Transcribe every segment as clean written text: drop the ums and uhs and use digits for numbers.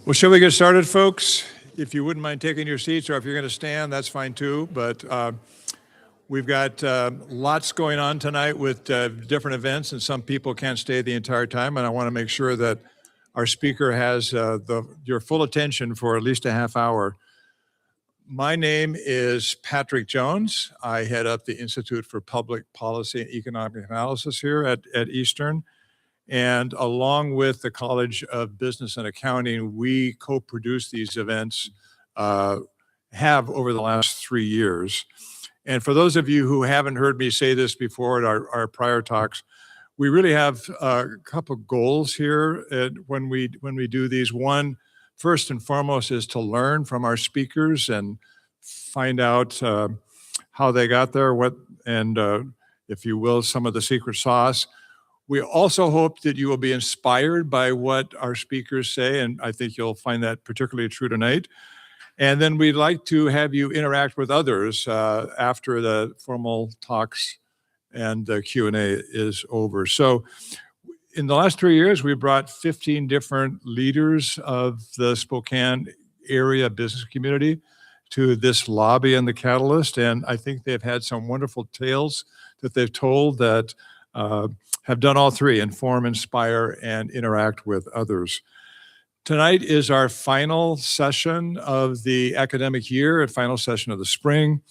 Well, shall we get started, folks? If you wouldn't mind taking your seats, or if you're going to stand, that's fine too. But we've got lots going on tonight with different events, and some people can't stay the entire time. And I want to make sure that our speaker has your full attention for at least a half hour. My name is Patrick Jones. I head up the Institute for Public Policy and Economic Analysis here at Eastern. And along with the College of Business and Accounting, we co-produce these events, have over the last 3 years. And for those of you who haven't heard me say this before at our prior talks, we really have a couple goals here when we do these. One, first and foremost, is to learn from our speakers and find out how they got there, if you will, some of the secret sauce. We also hope that you will be inspired by what our speakers say, and I think you'll find that particularly true tonight. And then we'd like to have you interact with others after the formal talks and the Q&A is over. So in the last 3 years, we brought 15 different leaders of the Spokane area business community to this lobby and the Catalyst, and I think they've had some wonderful tales that they've told that have done all three: inform, inspire, and interact with others. Tonight is our final session of the academic year, and final session of the spring.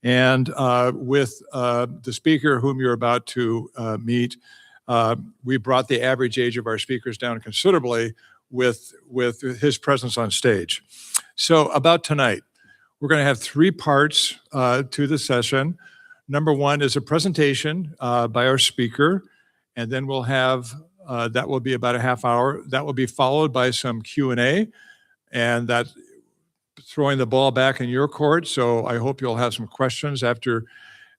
And with the speaker whom you're about to meet, we brought the average age of our speakers down considerably with his presence on stage. So about tonight, we're going to have 3 parts to the session. Number 1 is a presentation by our speaker, and then we'll have, that will be about a half hour. That will be followed by some Q&A, and that's throwing the ball back in your court. So I hope you'll have some questions after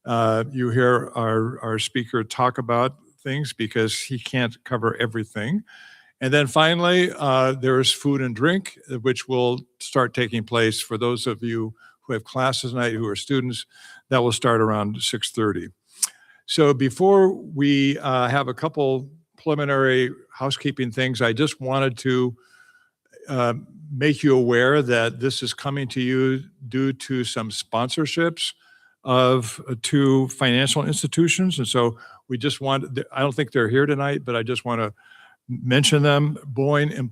you hear our speaker talk about things, because he can't cover everything. And then finally, there's food and drink, which will start taking place for those of you who have classes tonight, who are students. That will start around 6:30. So before we have a couple preliminary housekeeping things, I just wanted to make you aware that this is coming to you due to some sponsorships of 2 financial institutions. And so we just want, I don't think they're here tonight, but I just want to mention them: Boyne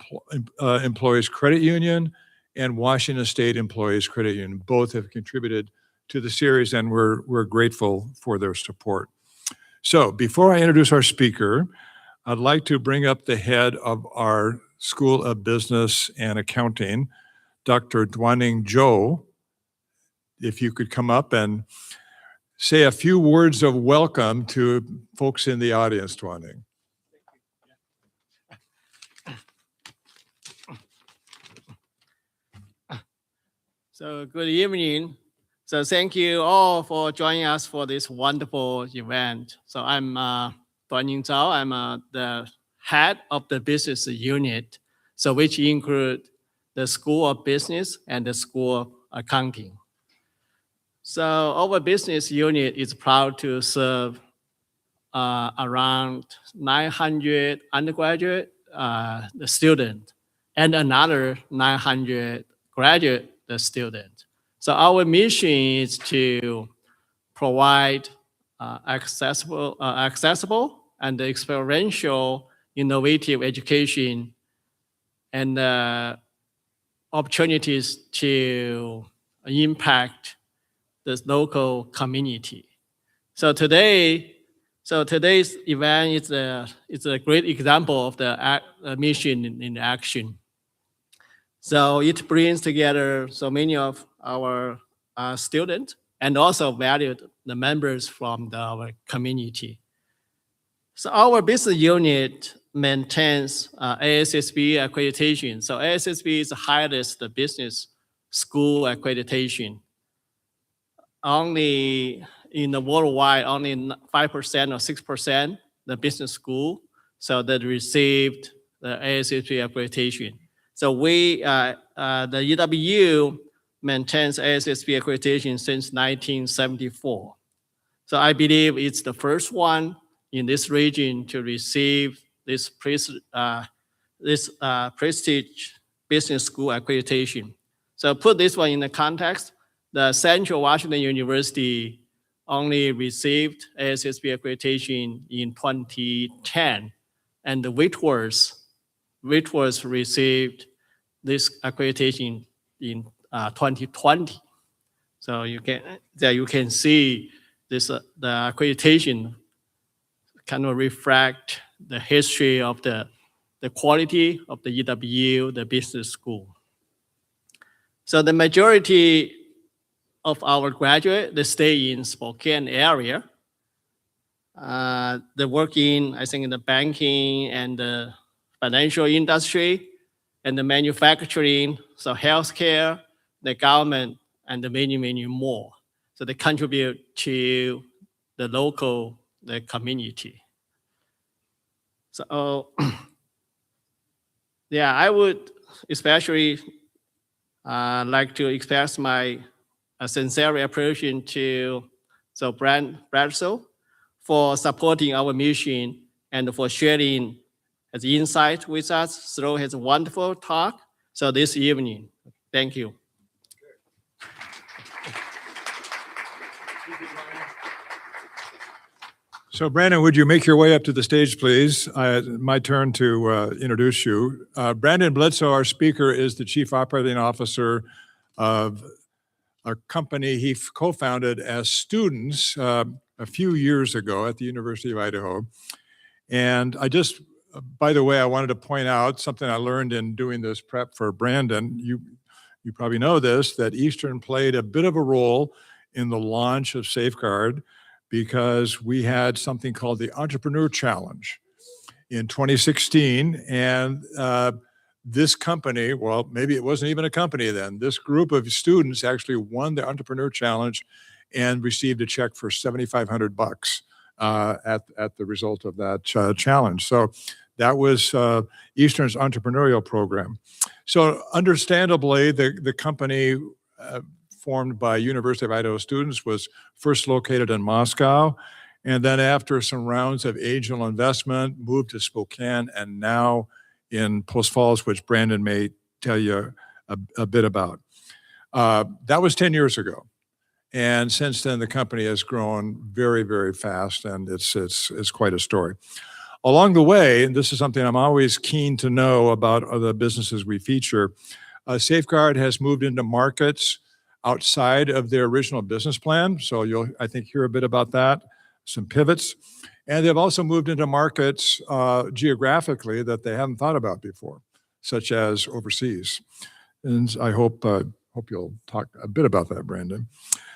Employees Credit Union and Washington State Employees Credit Union. Both have contributed to the series, and we're grateful for their support. So before I introduce our speaker, I'd like to bring up the head of our School of Business and Accounting, Dr. Duanning Zhou. If you could come up and say a few words of welcome to folks in the audience, Duanning. So good evening. So thank you all for joining us for this wonderful event. So I'm Duanning Zhou. I'm the head of the business unit, so which include the School of Business and the School of Accounting. So our business unit is proud to serve around 900 undergraduate students and another 900 graduate students. So our mission is to provide accessible and experiential, innovative education and opportunities to impact the local community. So today's event is a great example of the mission in action. So it brings together so many of our students and also valued the members from our community. So our business unit maintains ASSB accreditation. So ASSB is the highest business school accreditation. Only in the worldwide, only 5% or 6% the business school so that received the ASSB accreditation. So the EWU maintains ASSB accreditation since 1974. So I believe it's the first one in this region to receive this prestige business school accreditation. So put this one in the context, the Central Washington University only received ASSP accreditation in 2010, and the Whitworth received this accreditation in 2020. So you can see this the accreditation kind of reflect the history of the quality of the EWU, the business school. So the majority of our graduates, they stay in Spokane area. They work in, I think, in the banking and the financial industry and the manufacturing, so healthcare, the government, and the many, many more. So they contribute to the local, the community. So yeah, I would especially like to express my sincere appreciation to Bledsoe for supporting our mission and for sharing his insight with us through his wonderful talk. So this evening, thank you. So Brandon, would you make your way up to the stage, please? My turn to introduce you. Brandon Bledsoe, our speaker, is the Chief Operating Officer of a company he co-founded as students a few years ago at the University of Idaho. And by the way, I wanted to point out something I learned in doing this prep for Brandon. You probably know this, that Eastern played a bit of a role in the launch of Safeguard, because we had something called the Entrepreneur Challenge in 2016. And this company, well, maybe it wasn't even a company then, this group of students actually won the Entrepreneur Challenge and received a check for $7,500 at the result of that challenge. So that was Eastern's entrepreneurial program. So understandably, the company formed by University of Idaho students was first located in Moscow, and then after some rounds of angel investment, moved to Spokane, and now in Post Falls, which Brandon may tell you a bit about. That was 10 years ago. And since then, the company has grown very, very fast, and it's quite a story. Along the way, and this is something I'm always keen to know about other businesses we feature, Safeguard has moved into markets outside of their original business plan. So you'll, I think, hear a bit about that, some pivots. And they've also moved into markets geographically that they haven't thought about before, such as overseas. And I hope you'll talk a bit about that, Brandon.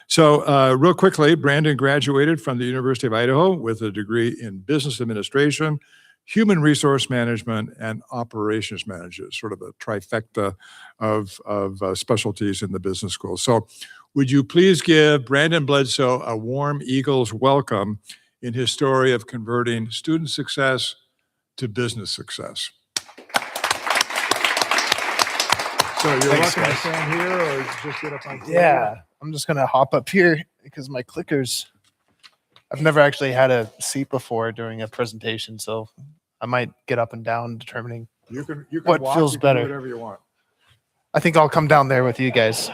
So real quickly, Brandon graduated from the University of Idaho with a degree in business administration, human resource management, and operations management, sort of a trifecta of specialties in the business school. So would you please give Brandon Bledsoe a warm Eagles welcome in his story of converting student success to business success. So you're welcome to stand here or just get up on stage. Yeah, I'm just gonna hop up here because my clickers, I've never actually had a seat before during a presentation, so I might get up and down determining You can what walk, feels you can do better. whatever you want. I think I'll come down there with you guys.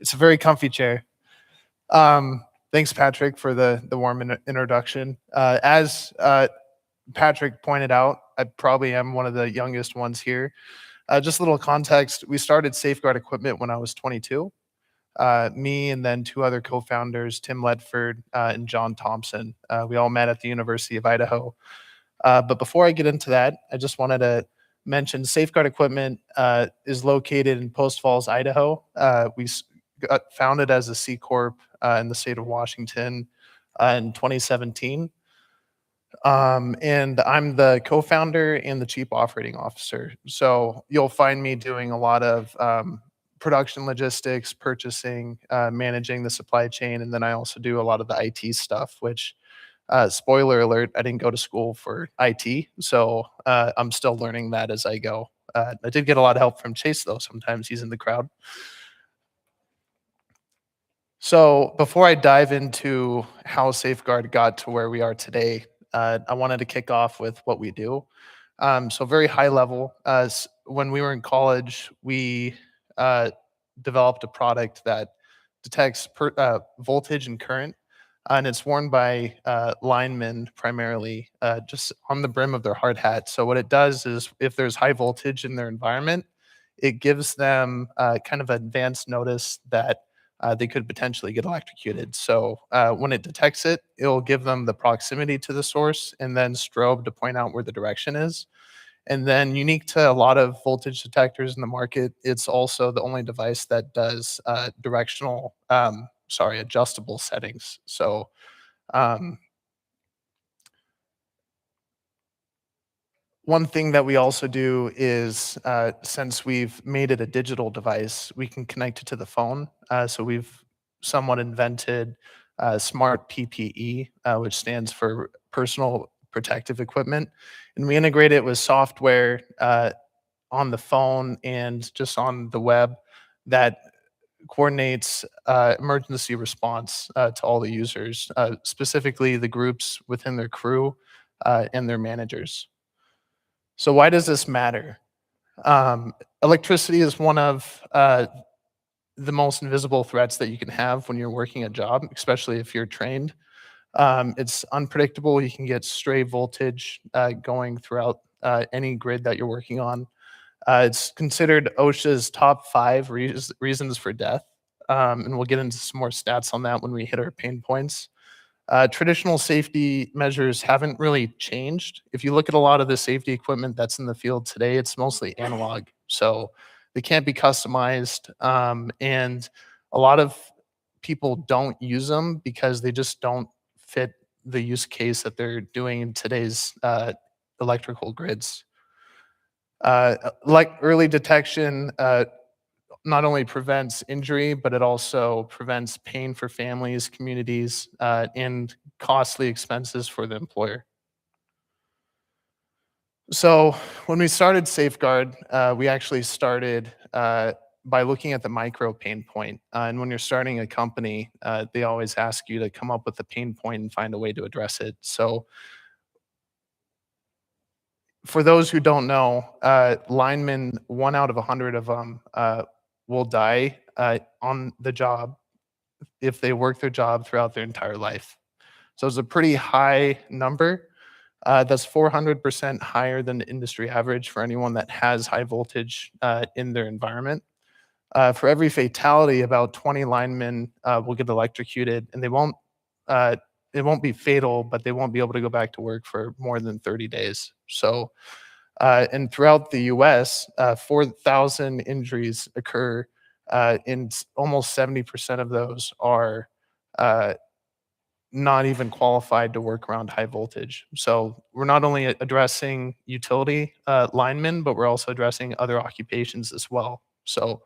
It's a very comfy chair. Thanks, Patrick, for the warm introduction. As Patrick pointed out, I probably am one of the youngest ones here. Just a little context, we started Safeguard Equipment when I was 22. Me and then two other co-founders, Tim Ledford and John Thompson. We all met at the University of Idaho. But before I get into that, I just wanted to mention Safeguard Equipment is located in Post Falls, Idaho. We got founded as a C Corp in the state of Washington in 2017. And I'm the co-founder and the chief operating officer. So you'll find me doing a lot of production logistics, purchasing, managing the supply chain. And then I also do a lot of the IT stuff, which spoiler alert, I didn't go to school for IT. So I'm still learning that as I go. I did get a lot of help from Chase though. Sometimes he's in the crowd. So before I dive into how Safeguard got to where we are today, I wanted to kick off with what we do. So very high level. When we were in college, we developed a product that detects voltage and current, and it's worn by linemen primarily, just on the brim of their hard hat. So what it does is, if there's high voltage in their environment, it gives them kind of advanced notice that they could potentially get electrocuted. So when it detects it, it'll give them the proximity to the source and then strobe to point out where the direction is. And then, unique to a lot of voltage detectors in the market, it's also the only device that does adjustable settings. So um, one thing that we also do is, since we've made it a digital device, we can connect it to the phone. So we've somewhat invented smart PPE, which stands for personal protective equipment. And we integrate it with software on the phone and just on the web that coordinates emergency response to all the users, specifically the groups within their crew and their managers. So why does this matter? Electricity is one of the most invisible threats that you can have when you're working a job, especially if you're trained. It's unpredictable. You can get stray voltage going throughout any grid that you're working on. It's considered OSHA's top 5 reasons for death, and we'll get into some more stats on that when we hit our pain points. Traditional safety measures haven't really changed. If you look at a lot of the safety equipment that's in the field today, it's mostly analog, so they can't be customized, and a lot of people don't use them because they just don't fit the use case that they're doing in today's electrical grids. Like early detection, not only prevents injury, but it also prevents pain for families, communities, and costly expenses for the employer. So when we started Safeguard, we actually started by looking at the micro pain point. And when you're starting a company, they always ask you to come up with a pain point and find a way to address it. So for those who don't know, linemen, 1 out of 100 of them will die on the job if they work their job throughout their entire life. So it's a pretty high number. That's 400% higher than the industry average for anyone that has high voltage in their environment. For every fatality, about 20 linemen will get electrocuted, and it won't be fatal, but they won't be able to go back to work for more than 30 days. So, and throughout the US, 4,000 injuries occur, and almost 70% of those are not even qualified to work around high voltage. So we're not only addressing utility linemen, but we're also addressing other occupations as well. So,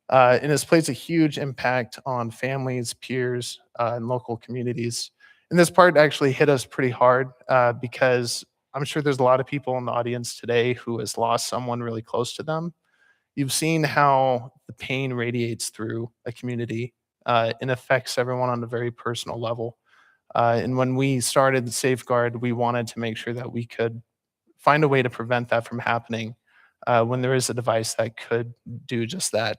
and this plays a huge impact on families, peers, and local communities. And this part actually hit us pretty hard because I'm sure there's a lot of people in the audience today who has lost someone really close to them. You've seen how the pain radiates through a community and affects everyone on a very personal level. And when we started the Safeguard, we wanted to make sure that we could find a way to prevent that from happening when there is a device that could do just that.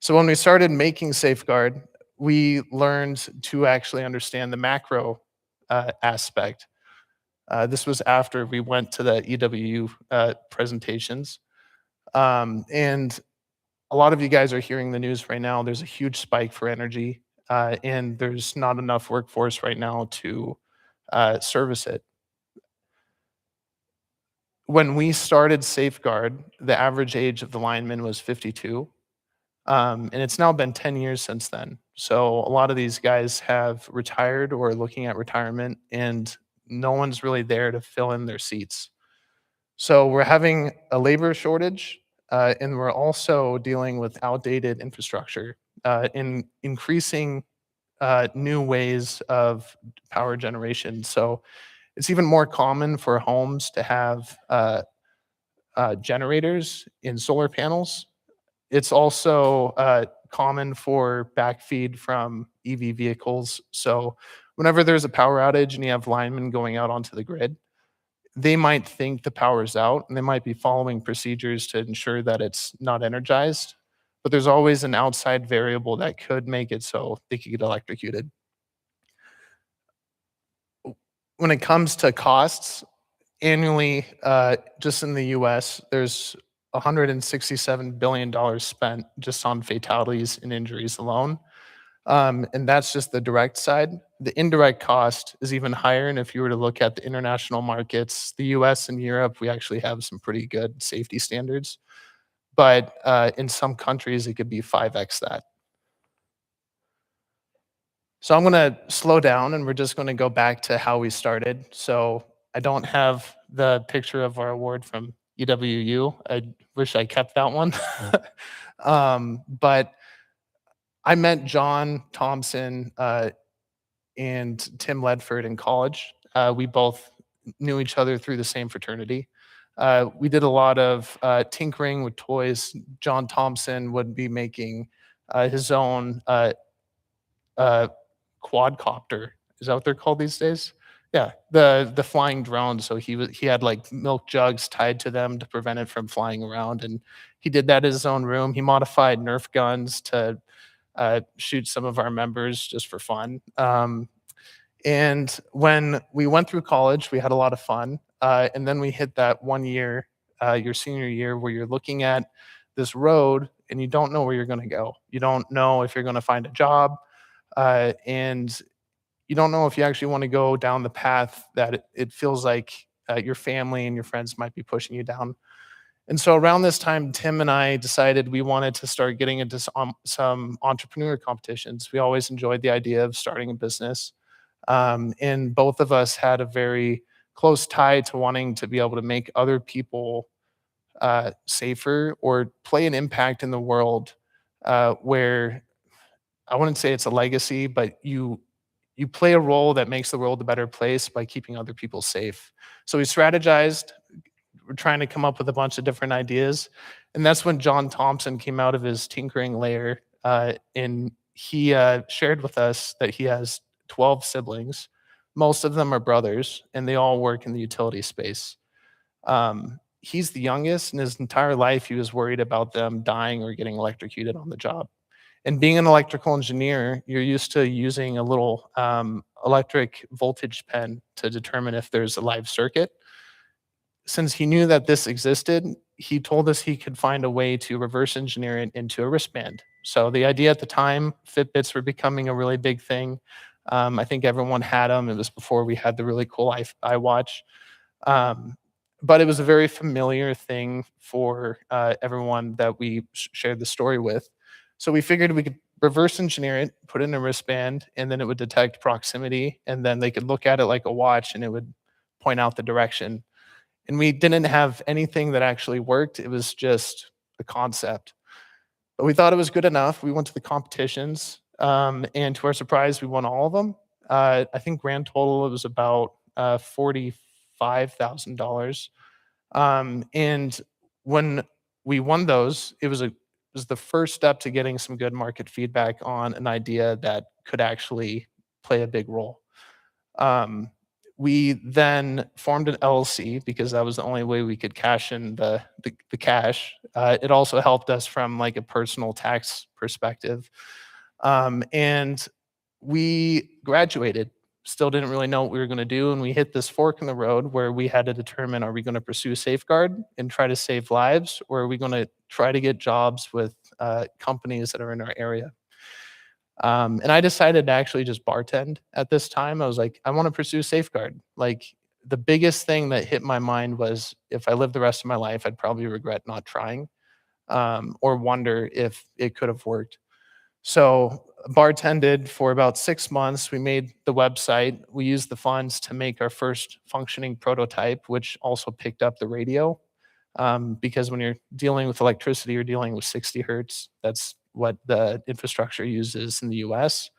So when we started making Safeguard, we learned to actually understand the macro aspect. This was after we went to the EWU presentations. And a lot of you guys are hearing the news right now. There's a huge spike for energy, and there's not enough workforce right now to service it. When we started Safeguard, the average age of the lineman was 52. And it's now been 10 years since then. So a lot of these guys have retired or are looking at retirement, and no one's really there to fill in their seats. So we're having a labor shortage, and we're also dealing with outdated infrastructure in increasing new ways of power generation. So it's even more common for homes to have generators in solar panels. It's also common for backfeed from EV vehicles. So whenever there's a power outage and you have linemen going out onto the grid, they might think the power's out and they might be following procedures to ensure that it's not energized, but there's always an outside variable that could make it so they could get electrocuted. When it comes to costs, annually, just in the US, there's $167 billion spent just on fatalities and injuries alone. And that's just the direct side. The indirect cost is even higher. And if you were to look at the international markets, the US and Europe, we actually have some pretty good safety standards. But in some countries, it could be 5x that. So I'm going to slow down and we're just going to go back to how we started. So I don't have the picture of our award from EWU. I wish I kept that one. But I met John Thompson and Tim Ledford in college. We both knew each other through the same fraternity. We did a lot of tinkering with toys. John Thompson would be making his own quadcopter. Is that what they're called these days? Yeah, the flying drone. So he had like milk jugs tied to them to prevent it from flying around, and he did that in his own room. He modified Nerf guns to shoot some of our members just for fun. And when we went through college, we had a lot of fun. And then we hit that 1 year, your senior year, where you're looking at this road and you don't know where you're going to go. You don't know if you're going to find a job. And you don't know if you actually want to go down the path that it feels like your family and your friends might be pushing you down. And so around this time, Tim and I decided we wanted to start getting into some entrepreneur competitions. We always enjoyed the idea of starting a business. And both of us had a very close tie to wanting to be able to make other people safer or play an impact in the world where I wouldn't say it's a legacy, but you play a role that makes the world a better place by keeping other people safe. So we strategized. We're trying to come up with a bunch of different ideas. And that's when John Thompson came out of his tinkering lair and he shared with us that he has 12 siblings. Most of them are brothers, and they all work in the utility space. He's the youngest, and his entire life he was worried about them dying or getting electrocuted on the job. And being an electrical engineer, you're used to using a little electric voltage pen to determine if there's a live circuit. Since he knew that this existed, he told us he could find a way to reverse engineer it into a wristband. So the idea at the time, Fitbits were becoming a really big thing. I think everyone had them. It was before we had the really cool iWatch. But it was a very familiar thing for everyone that we shared the story with. So we figured we could reverse engineer it, put it in a wristband, and then it would detect proximity, and then they could look at it like a watch and it would point out the direction. And we didn't have anything that actually worked. It was just a concept. But we thought it was good enough. We went to the competitions, and to our surprise, we won all of them. I think grand total, it was about $45,000. And when we won those, it was the first step to getting some good market feedback on an idea that could actually play a big role. We then formed an LLC because that was the only way we could cash in the cash. It also helped us from like a personal tax perspective. And we graduated, still didn't really know what we were going to do. And we hit this fork in the road where we had to determine, are we going to pursue Safeguard and try to save lives? Or are we going to try to get jobs with companies that are in our area? And I decided to actually just bartend at this time. I was like, I want to pursue Safeguard. Like the biggest thing that hit my mind was if I lived the rest of my life, I'd probably regret not trying or wonder if it could have worked. So bartended for about 6 months. We made the website. We used the funds to make our first functioning prototype, which also picked up the radio. Because when you're dealing with electricity, you're dealing with 60 hertz. That's what the infrastructure uses in the US.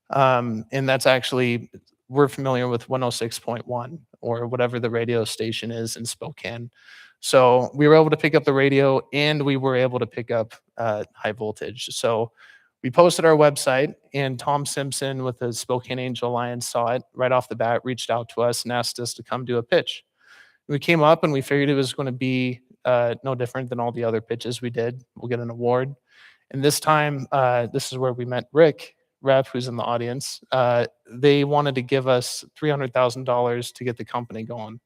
And that's actually, we're familiar with 106.1 or whatever the radio station is in Spokane. So we were able to pick up the radio and we were able to pick up high voltage. So we posted our website and Tom Simpson with the Spokane Angel Alliance saw it right off the bat, reached out to us and asked us to come do a pitch. We came up and we figured it was going to be no different than all the other pitches we did. We'll get an award. And this time, this is where we met Rick Rep, who's in the audience. They wanted to give us $300,000 to get the company going.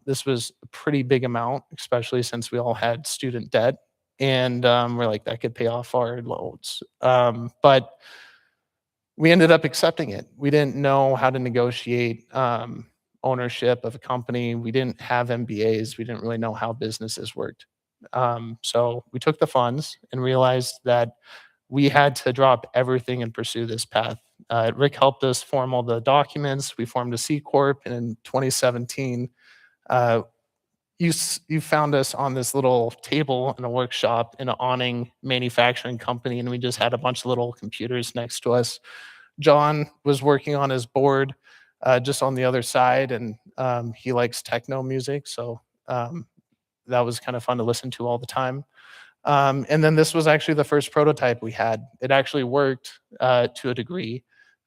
This was a pretty big amount, especially since we all had student debt. And we're like, that could pay off our loans. But we ended up accepting it. We didn't know how to negotiate ownership of a company. We didn't have MBAs. We didn't really know how businesses worked. So we took the funds and realized that we had to drop everything and pursue this path. Rick helped us form all the documents. We formed a C Corp, and in 2017, you found us on this little table in a workshop in an awning manufacturing company, and we just had a bunch of little computers next to us. John was working on his board just on the other side, and he likes techno music, so that was kind of fun to listen to all the time. And then this was actually the first prototype we had. It actually worked to a degree.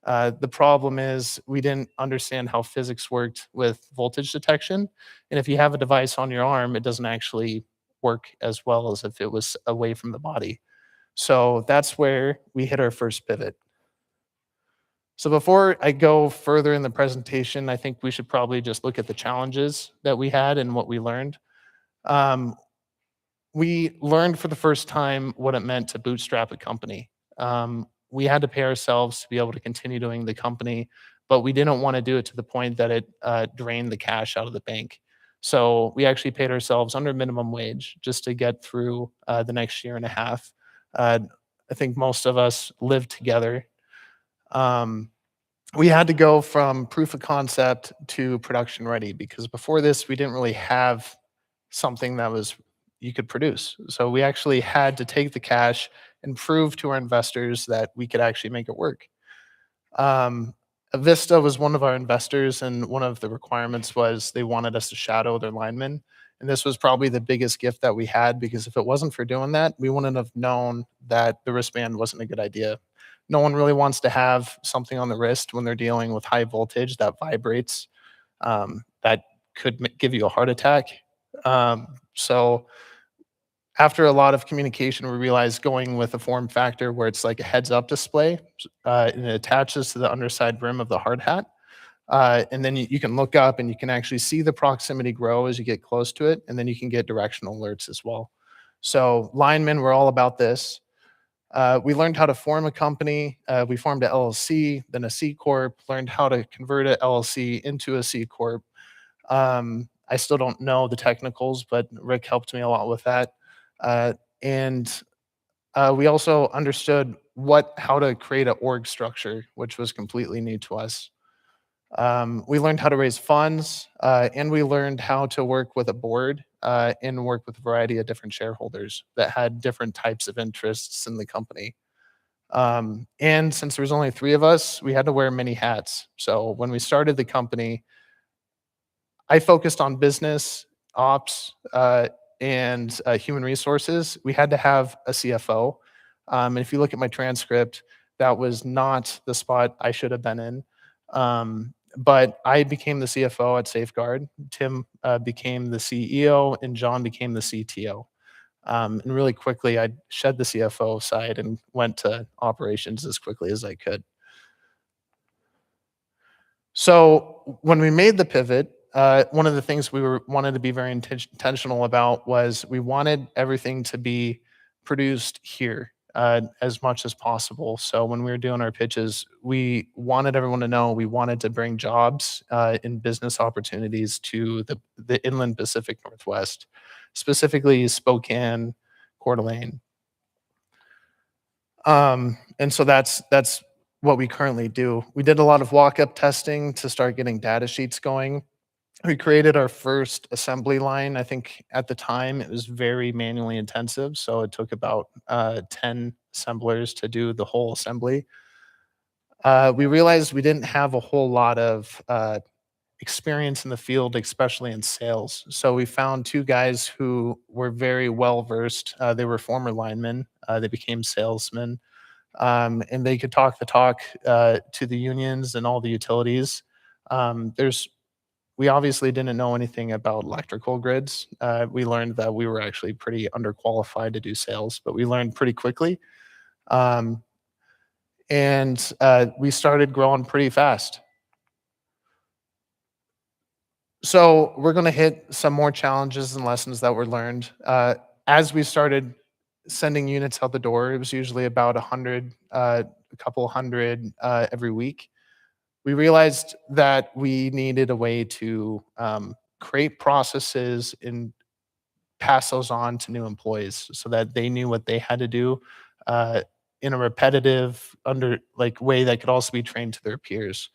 The problem is we didn't understand how physics worked with voltage detection. And if you have a device on your arm, it doesn't actually work as well as if it was away from the body. So that's where we hit our first pivot. So before I go further in the presentation, I think we should probably just look at the challenges that we had and what we learned. We learned for the first time what it meant to bootstrap a company. We had to pay ourselves to be able to continue doing the company, but we didn't want to do it to the point that it drained the cash out of the bank. So we actually paid ourselves under minimum wage just to get through the next year and a half. I think most of us lived together. We had to go from proof of concept to production ready, because before this, we didn't really have something that was you could produce. So we actually had to take the cash and prove to our investors that we could actually make it work. Vista was one of our investors, and one of the requirements was they wanted us to shadow their linemen. And this was probably the biggest gift that we had, because if it wasn't for doing that, we wouldn't have known that the wristband wasn't a good idea. No one really wants to have something on the wrist when they're dealing with high voltage that vibrates, that could give you a heart attack. So after a lot of communication, we realized going with a form factor where it's like a heads-up display, and it attaches to the underside rim of the hard hat. And then you can look up and you can actually see the proximity grow as you get close to it, and then you can get directional alerts as well. So linemen were all about this. We learned how to form a company. We formed a LLC, then a C Corp, learned how to convert a LLC into a C Corp. I still don't know the technicals, but Rick helped me a lot with that. And we also understood how to create an org structure, which was completely new to us. We learned how to raise funds, and we learned how to work with a board and work with a variety of different shareholders that had different types of interests in the company. And since there was only 3 of us, we had to wear many hats. So when we started the company, I focused on business, ops, and human resources. We had to have a CFO. And if you look at my transcript, that was not the spot I should have been in. But I became the CFO at Safeguard. Tim became the CEO, and John became the CTO. And really quickly, I shed the CFO side and went to operations as quickly as I could. So when we made the pivot, one of the things we wanted to be very intentional about was we wanted everything to be produced here as much as possible. So when we were doing our pitches, we wanted everyone to know we wanted to bring jobs and business opportunities to the inland Pacific Northwest, specifically Spokane, Coeur d'Alene. And so that's what we currently do. We did a lot of walk-up testing to start getting data sheets going. We created our first assembly line. I think at the time it was very manually intensive, so it took about 10 assemblers to do the whole assembly. We realized we didn't have a whole lot of experience in the field, especially in sales. So we found 2 guys who were very well versed. They were former linemen. They became salesmen, and they could talk the talk to the unions and all the utilities. There's we obviously didn't know anything about electrical grids. We learned that we were actually pretty underqualified to do sales, but we learned pretty quickly. Um, and we started growing pretty fast. So we're going to hit some more challenges and lessons that were learned. As we started sending units out the door, it was usually about 100, a couple hundred every week. We realized that we needed a way to create processes and pass those on to new employees so that they knew what they had to do in a repetitive way that could also be trained to their peers.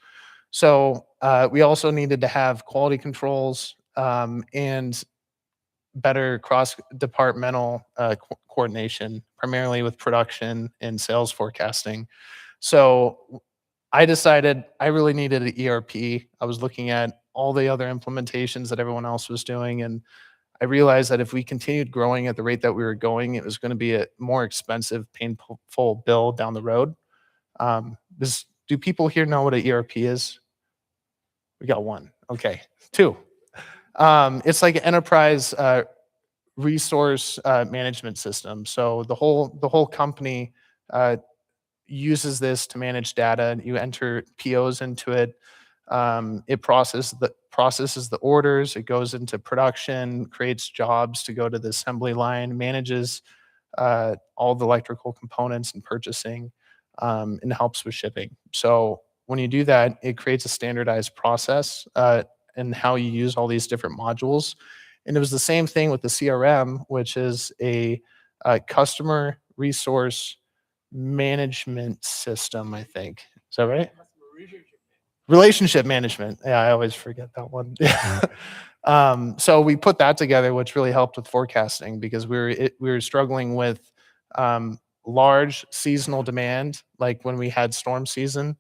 So we also needed to have quality controls and better cross-departmental coordination, primarily with production and sales forecasting. So I decided I really needed an ERP. I was looking at all the other implementations that everyone else was doing, and I realized that if we continued growing at the rate that we were going, it was going to be a more expensive, painful bill down the road. Do people here know what an ERP is? We got one. Okay, two. It's like an enterprise resource management system. So the whole company uses this to manage data. You enter POs into it. It processes the orders. It goes into production, creates jobs to go to the assembly line, manages all the electrical components and purchasing, and helps with shipping. So when you do that, it creates a standardized process and how you use all these different modules. And it was the same thing with the CRM, which is a customer resource management system, I think. Is that right? Relationship management. Yeah, I always forget that one. So we put that together, which really helped with forecasting because we were struggling with large seasonal demand, like when we had storm season.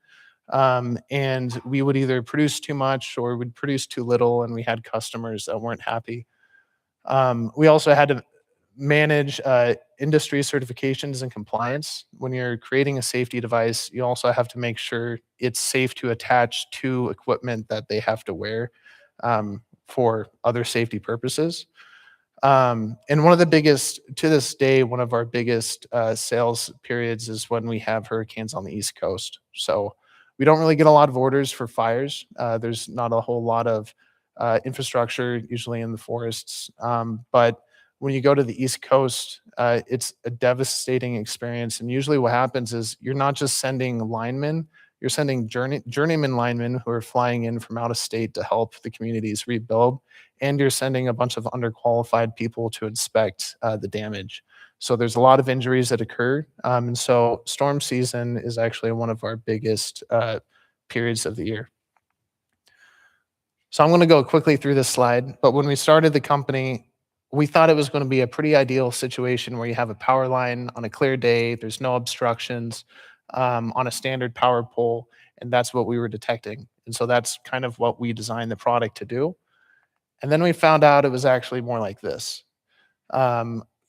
And we would either produce too much or we'd produce too little, and we had customers that weren't happy. We also had to manage industry certifications and compliance. When you're creating a safety device, you also have to make sure it's safe to attach to equipment that they have to wear for other safety purposes. And one of the biggest, to this day, one of our biggest sales periods is when we have hurricanes on the East Coast. So we don't really get a lot of orders for fires. There's not a whole lot of infrastructure, usually in the forests. But when you go to the East Coast, it's a devastating experience. And usually what happens is you're not just sending linemen, you're sending journeyman linemen who are flying in from out of state to help the communities rebuild. And you're sending a bunch of underqualified people to inspect the damage. So there's a lot of injuries that occur. And so storm season is actually one of our biggest periods of the year. So I'm going to go quickly through this slide. But when we started the company, we thought it was going to be a pretty ideal situation where you have a power line on a clear day, there's no obstructions on a standard power pole, and that's what we were detecting. And so that's kind of what we designed the product to do. And then we found out it was actually more like this.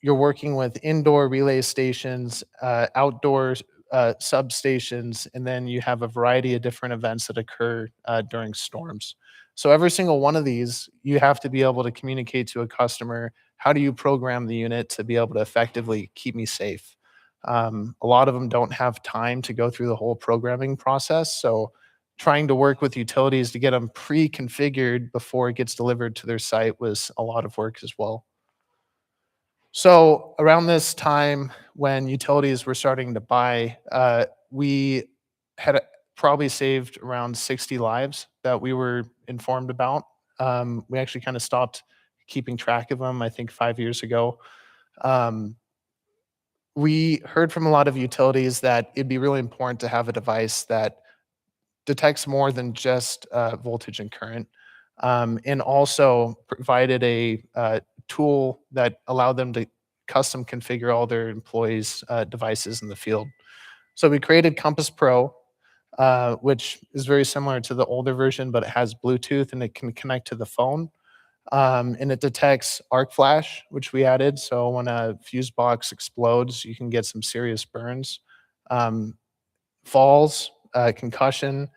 You're working with indoor relay stations, outdoor substations, and then you have a variety of different events that occur during storms. So every single one of these, you have to be able to communicate to a customer, how do you program the unit to be able to effectively keep me safe? A lot of them don't have time to go through the whole programming process. So trying to work with utilities to get them pre-configured before it gets delivered to their site was a lot of work as well. So around this time when utilities were starting to buy, we had probably saved around 60 lives that we were informed about. We actually kind of stopped keeping track of them, I think 5 years ago. We heard from a lot of utilities that it'd be really important to have a device that detects more than just voltage and current, and also provided a tool that allowed them to custom configure all their employees' devices in the field. So we created Compass Pro, which is very similar to the older version, but it has Bluetooth and it can connect to the phone. And it detects arc flash, which we added. So when a fuse box explodes, you can get some serious burns. Falls, concussion,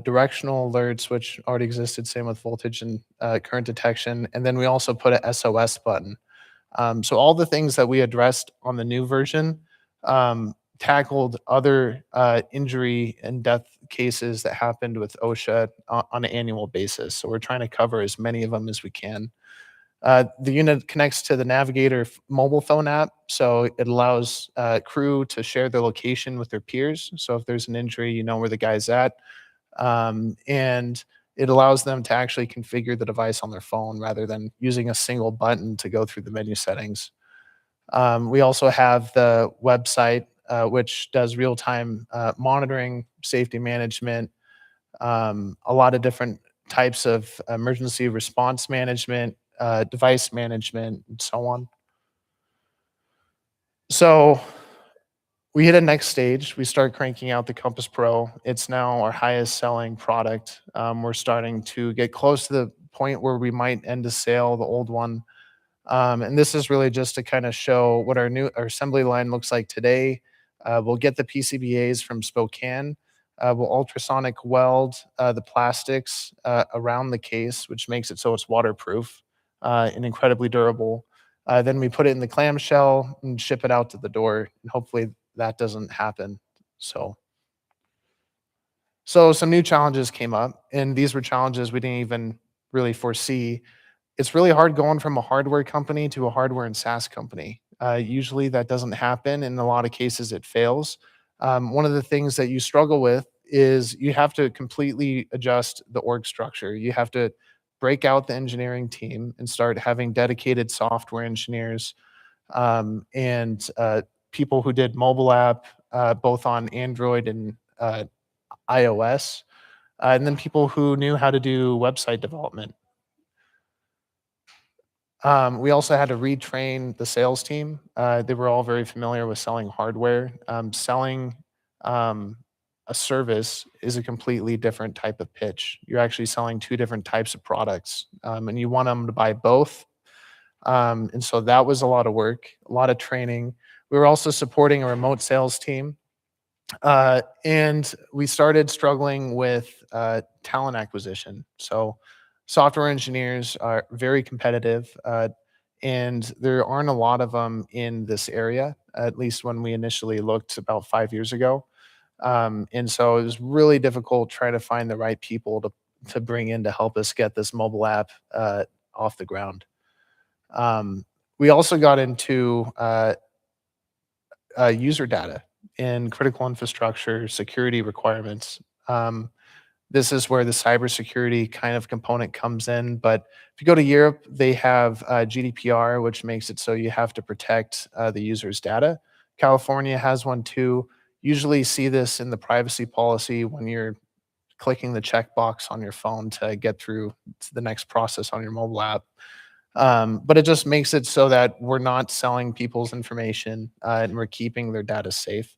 directional alerts, which already existed, same with voltage and current detection. And then we also put a SOS button. So all the things that we addressed on the new version tackled other injury and death cases that happened with OSHA on an annual basis. So we're trying to cover as many of them as we can. The unit connects to the Navigator mobile phone app, so it allows crew to share their location with their peers. So if there's an injury, you know where the guy's at. And it allows them to actually configure the device on their phone rather than using a single button to go through the menu settings. We also have the website, which does real-time monitoring, safety management, a lot of different types of emergency response management, device management, and so on. So we hit a next stage. We start cranking out the Compass Pro. It's now our highest selling product. We're starting to get close to the point where we might end a sale, the old one. And this is really just to kind of show what our assembly line looks like today. We'll get the PCBAs from Spokane. We'll ultrasonic weld the plastics around the case, which makes it so it's waterproof and incredibly durable. Then we put it in the clamshell and ship it out to the door. And hopefully that doesn't happen. So some new challenges came up, and these were challenges we didn't even really foresee. It's really hard going from a hardware company to a hardware and SaaS company. Usually that doesn't happen. In a lot of cases, it fails. One of the things that you struggle with is you have to completely adjust the org structure. You have to break out the engineering team and start having dedicated software engineers and people who did mobile app, both on Android and iOS, and then people who knew how to do website development. We also had to retrain the sales team. They were all very familiar with selling hardware. Selling a service is a completely different type of pitch. You're actually selling two different types of products, and you want them to buy both. And so that was a lot of work, a lot of training. We were also supporting a remote sales team. And we started struggling with talent acquisition. So software engineers are very competitive, and there aren't a lot of them in this area, at least when we initially looked about 5 years ago. And so it was really difficult trying to find the right people to bring in to help us get this mobile app off the ground. We also got into user data and critical infrastructure security requirements. This is where the cybersecurity kind of component comes in. But if you go to Europe, they have GDPR, which makes it so you have to protect the user's data. California has one too. Usually see this in the privacy policy when you're clicking the checkbox on your phone to get through to the next process on your mobile app. But it just makes it so that we're not selling people's information and we're keeping their data safe.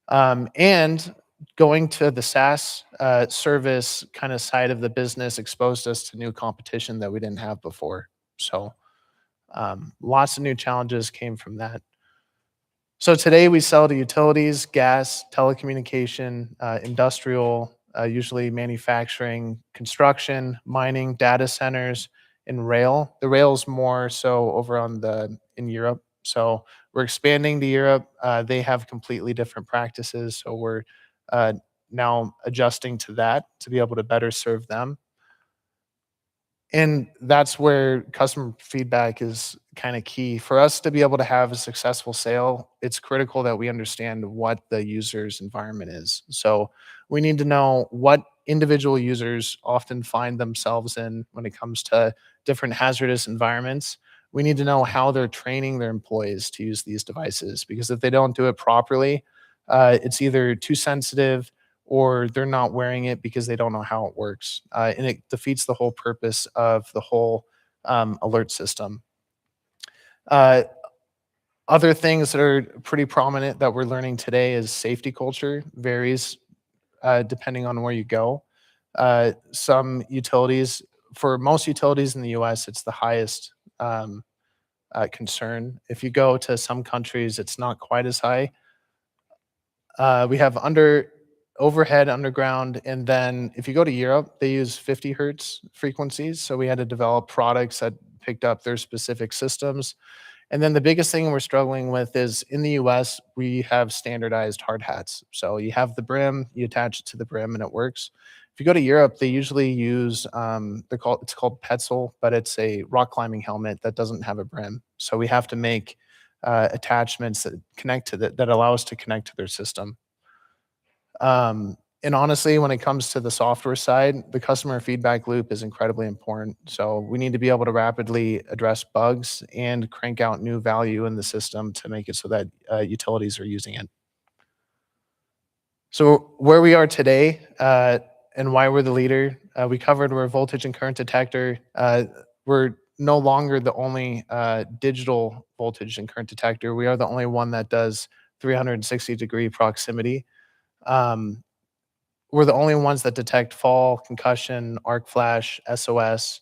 And going to the SaaS service kind of side of the business exposed us to new competition that we didn't have before. So lots of new challenges came from that. So today we sell to utilities, gas, telecommunication, industrial, usually manufacturing, construction, mining, data centers, and rail. The rail is more so over in Europe. So we're expanding to Europe. They have completely different practices. So we're now adjusting to that to be able to better serve them. And that's where customer feedback is kind of key. For us to be able to have a successful sale, it's critical that we understand what the user's environment is. So we need to know what individual users often find themselves in when it comes to different hazardous environments. We need to know how they're training their employees to use these devices, because if they don't do it properly, it's either too sensitive or they're not wearing it because they don't know how it works. And it defeats the whole purpose of the whole alert system. Other things that are pretty prominent that we're learning today is safety culture varies depending on where you go. Some utilities, for most utilities in the US, it's the highest concern. If you go to some countries, it's not quite as high. We have overhead, underground, and then if you go to Europe, they use 50 hertz frequencies. So we had to develop products that picked up their specific systems. And then the biggest thing we're struggling with is in the US, we have standardized hard hats. So you have the brim, you attach it to the brim, and it works. If you go to Europe, they usually use it's called Petzl, but it's a rock climbing helmet that doesn't have a brim. So we have to make attachments that connect to that allow us to connect to their system. And honestly, when it comes to the software side, the customer feedback loop is incredibly important. So we need to be able to rapidly address bugs and crank out new value in the system to make it so that utilities are using it. So where we are today and why we're the leader, we covered we're a voltage and current detector. We're no longer the only digital voltage and current detector. We are the only one that does 360-degree proximity. We're the only ones that detect fall, concussion, arc flash, SOS.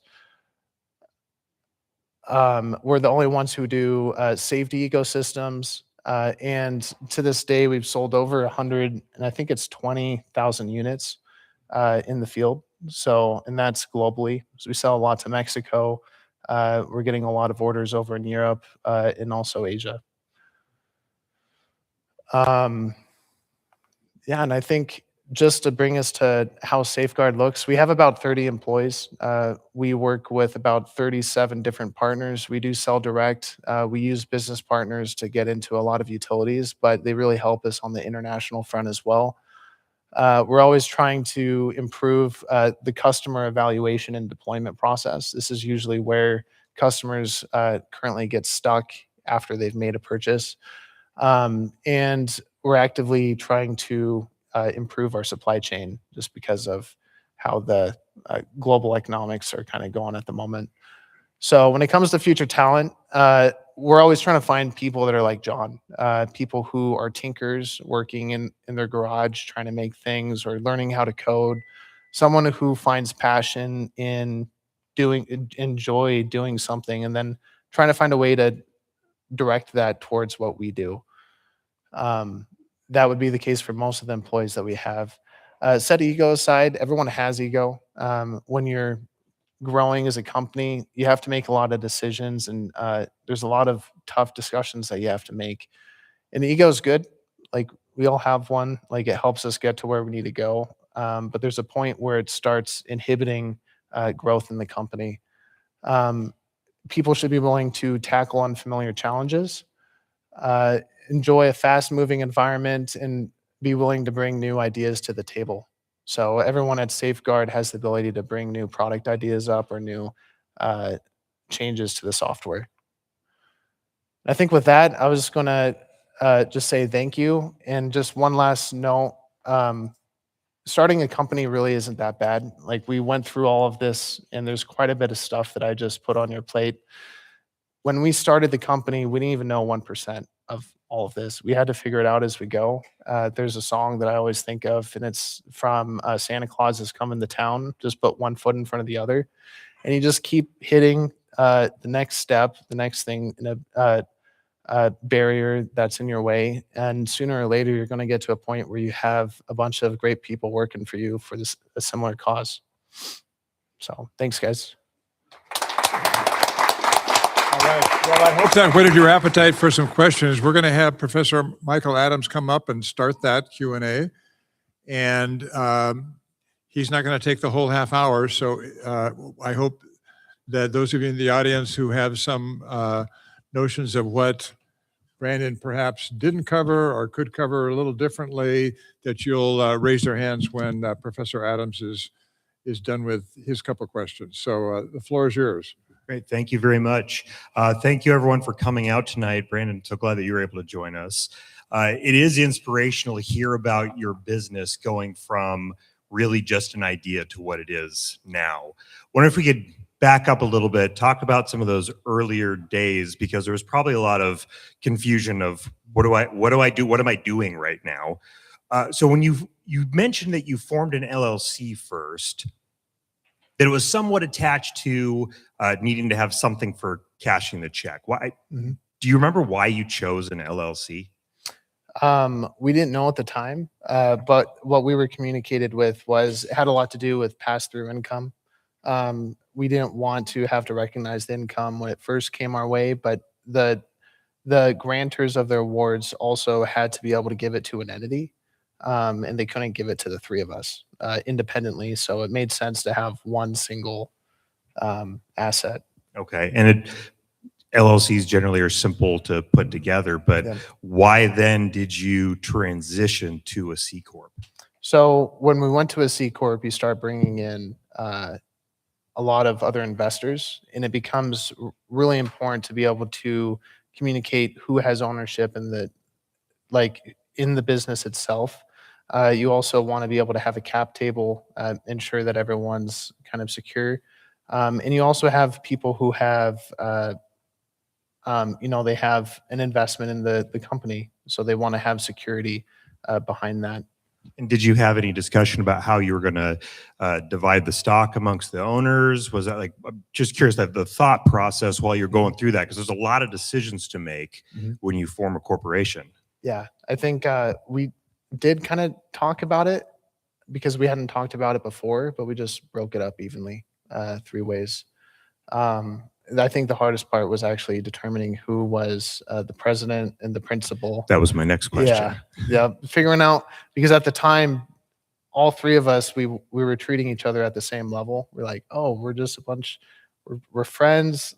We're the only ones who do safety ecosystems. And to this day, we've sold over 100, and I think it's 20,000 units in the field. So, and that's globally. So we sell a lot to Mexico. We're getting a lot of orders over in Europe and also Asia. Yeah, and I think just to bring us to how Safeguard looks, we have about 30 employees. We work with about 37 different partners. We do sell direct. We use business partners to get into a lot of utilities, but they really help us on the international front as well. We're always trying to improve the customer evaluation and deployment process. This is usually where customers currently get stuck after they've made a purchase. And we're actively trying to improve our supply chain just because of how the global economics are kind of going at the moment. So when it comes to future talent, we're always trying to find people that are like John, people who are tinkers working in their garage, trying to make things or learning how to code, someone who finds passion in enjoy doing something, and then trying to find a way to direct that towards what we do. That would be the case for most of the employees that we have. Set ego aside, everyone has ego. When you're growing as a company, you have to make a lot of decisions, and there's a lot of tough discussions that you have to make. And ego is good. Like, we all have one. Like, it helps us get to where we need to go. But there's a point where it starts inhibiting growth in the company. People should be willing to tackle unfamiliar challenges, enjoy a fast-moving environment, and be willing to bring new ideas to the table. So everyone at Safeguard has the ability to bring new product ideas up or new changes to the software. I think with that, I was going to just say thank you. And just one last note, starting a company really isn't that bad. Like, we went through all of this, and there's quite a bit of stuff that I just put on your plate. When we started the company, we didn't even know 1% of all of this. We had to figure it out as we go. There's a song that I always think of, and it's from Santa Claus Is Coming to Town. Just put one foot in front of the other. And you just keep hitting the next step, the next thing in a barrier that's in your way. And sooner or later, you're going to get to a point where you have a bunch of great people working for you for a similar cause. So thanks, guys. All right. Well, I hope that whetted your appetite for some questions. We're going to have Professor Michael Addams come up and start that Q&A. And he's not going to take the whole half hour. So I hope that those of you in the audience who have some notions of what Brandon perhaps didn't cover or could cover a little differently, that you'll raise their hands when Professor Addams is done with his couple questions. So the floor is yours. Great, thank you very much. Thank you everyone for coming out tonight. Brandon, so glad that you were able to join us. It is inspirational to hear about your business going from really just an idea to what it is now. Wonder if we could back up a little bit, talk about some of those earlier days, because there was probably a lot of confusion of what do I do? What am I doing right now? So when you mentioned that you formed an LLC first, that it was somewhat attached to needing to have something for cashing the check. Why? Mm-hmm. Do you remember why you chose an LLC? We didn't know at the time, but what we were communicated with was it had a lot to do with pass-through income. We didn't want to have to recognize the income when it first came our way, but the grantors of the awards also had to be able to give it to an entity, and they couldn't give it to the three of us independently. So it made sense to have one single asset. Okay. And LLCs generally are simple to put together, but Yeah. why then did you transition to a C Corp? So when we went to a C Corp, you start bringing in a lot of other investors, and it becomes really important to be able to communicate who has ownership in the business itself. You also want to be able to have a cap table, ensure that everyone's kind of secure, and you also have people who have they have an investment in the company, so they want to have security behind that. And did you have any discussion about how you were going to divide the stock amongst the owners? Was that I'm just curious that the thought process while you're going through that, because there's a lot of decisions to make when you form a corporation. Yeah, I think we did kind of talk about it because we hadn't talked about it before, but we just broke it up evenly, 3 ways. I think the hardest part was actually determining who was the president and the principal. That was my next question. Yeah, figuring out, because at the time, all 3 of us, we were treating each other at the same level. We're like, oh, we're just a bunch, we're friends.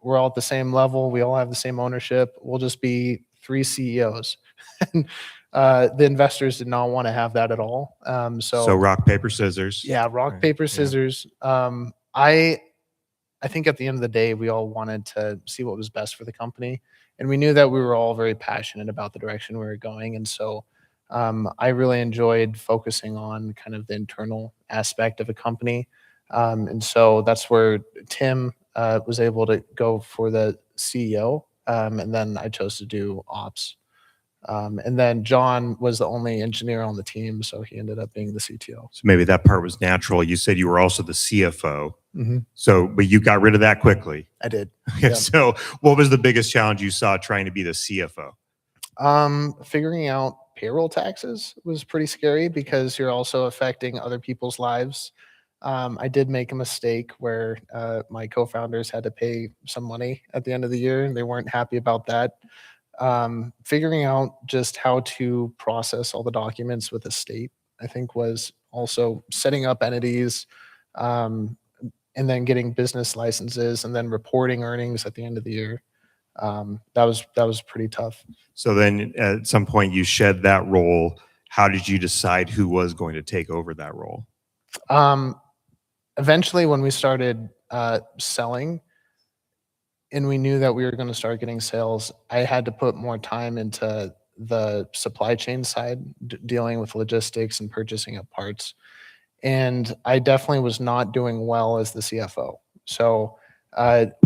We're all at the same level. We all have the same ownership. We'll just be 3 CEOs. And the investors did not want to have that at all. So rock, paper, scissors. Yeah, rock, Right, paper, yeah. scissors. I think at the end of the day, we all wanted to see what was best for the company. And we knew that we were all very passionate about the direction we were going. And so I really enjoyed focusing on kind of the internal aspect of a company. And so that's where Tim was able to go for the CEO. And then I chose to do ops. And then John was the only engineer on the team, so he ended up being the CTO. So maybe that part was natural. You said you were also the CFO. Mm-hmm. So, but you got rid of that quickly. I did. Okay, Yeah. so what was the biggest challenge you saw trying to be the CFO? Figuring out payroll taxes was pretty scary because you're also affecting other people's lives. I did make a mistake where my co-founders had to pay some money at the end of the year, and they weren't happy about that. Figuring out just how to process all the documents with the state, I think, was also setting up entities, and then getting business licenses, and then reporting earnings at the end of the year. That was pretty tough. So then at some point you shed that role. How did you decide who was going to take over that role? Eventually, when we started selling, and we knew that we were going to start getting sales, I had to put more time into the supply chain side, dealing with logistics and purchasing of parts. And I definitely was not doing well as the CFO. So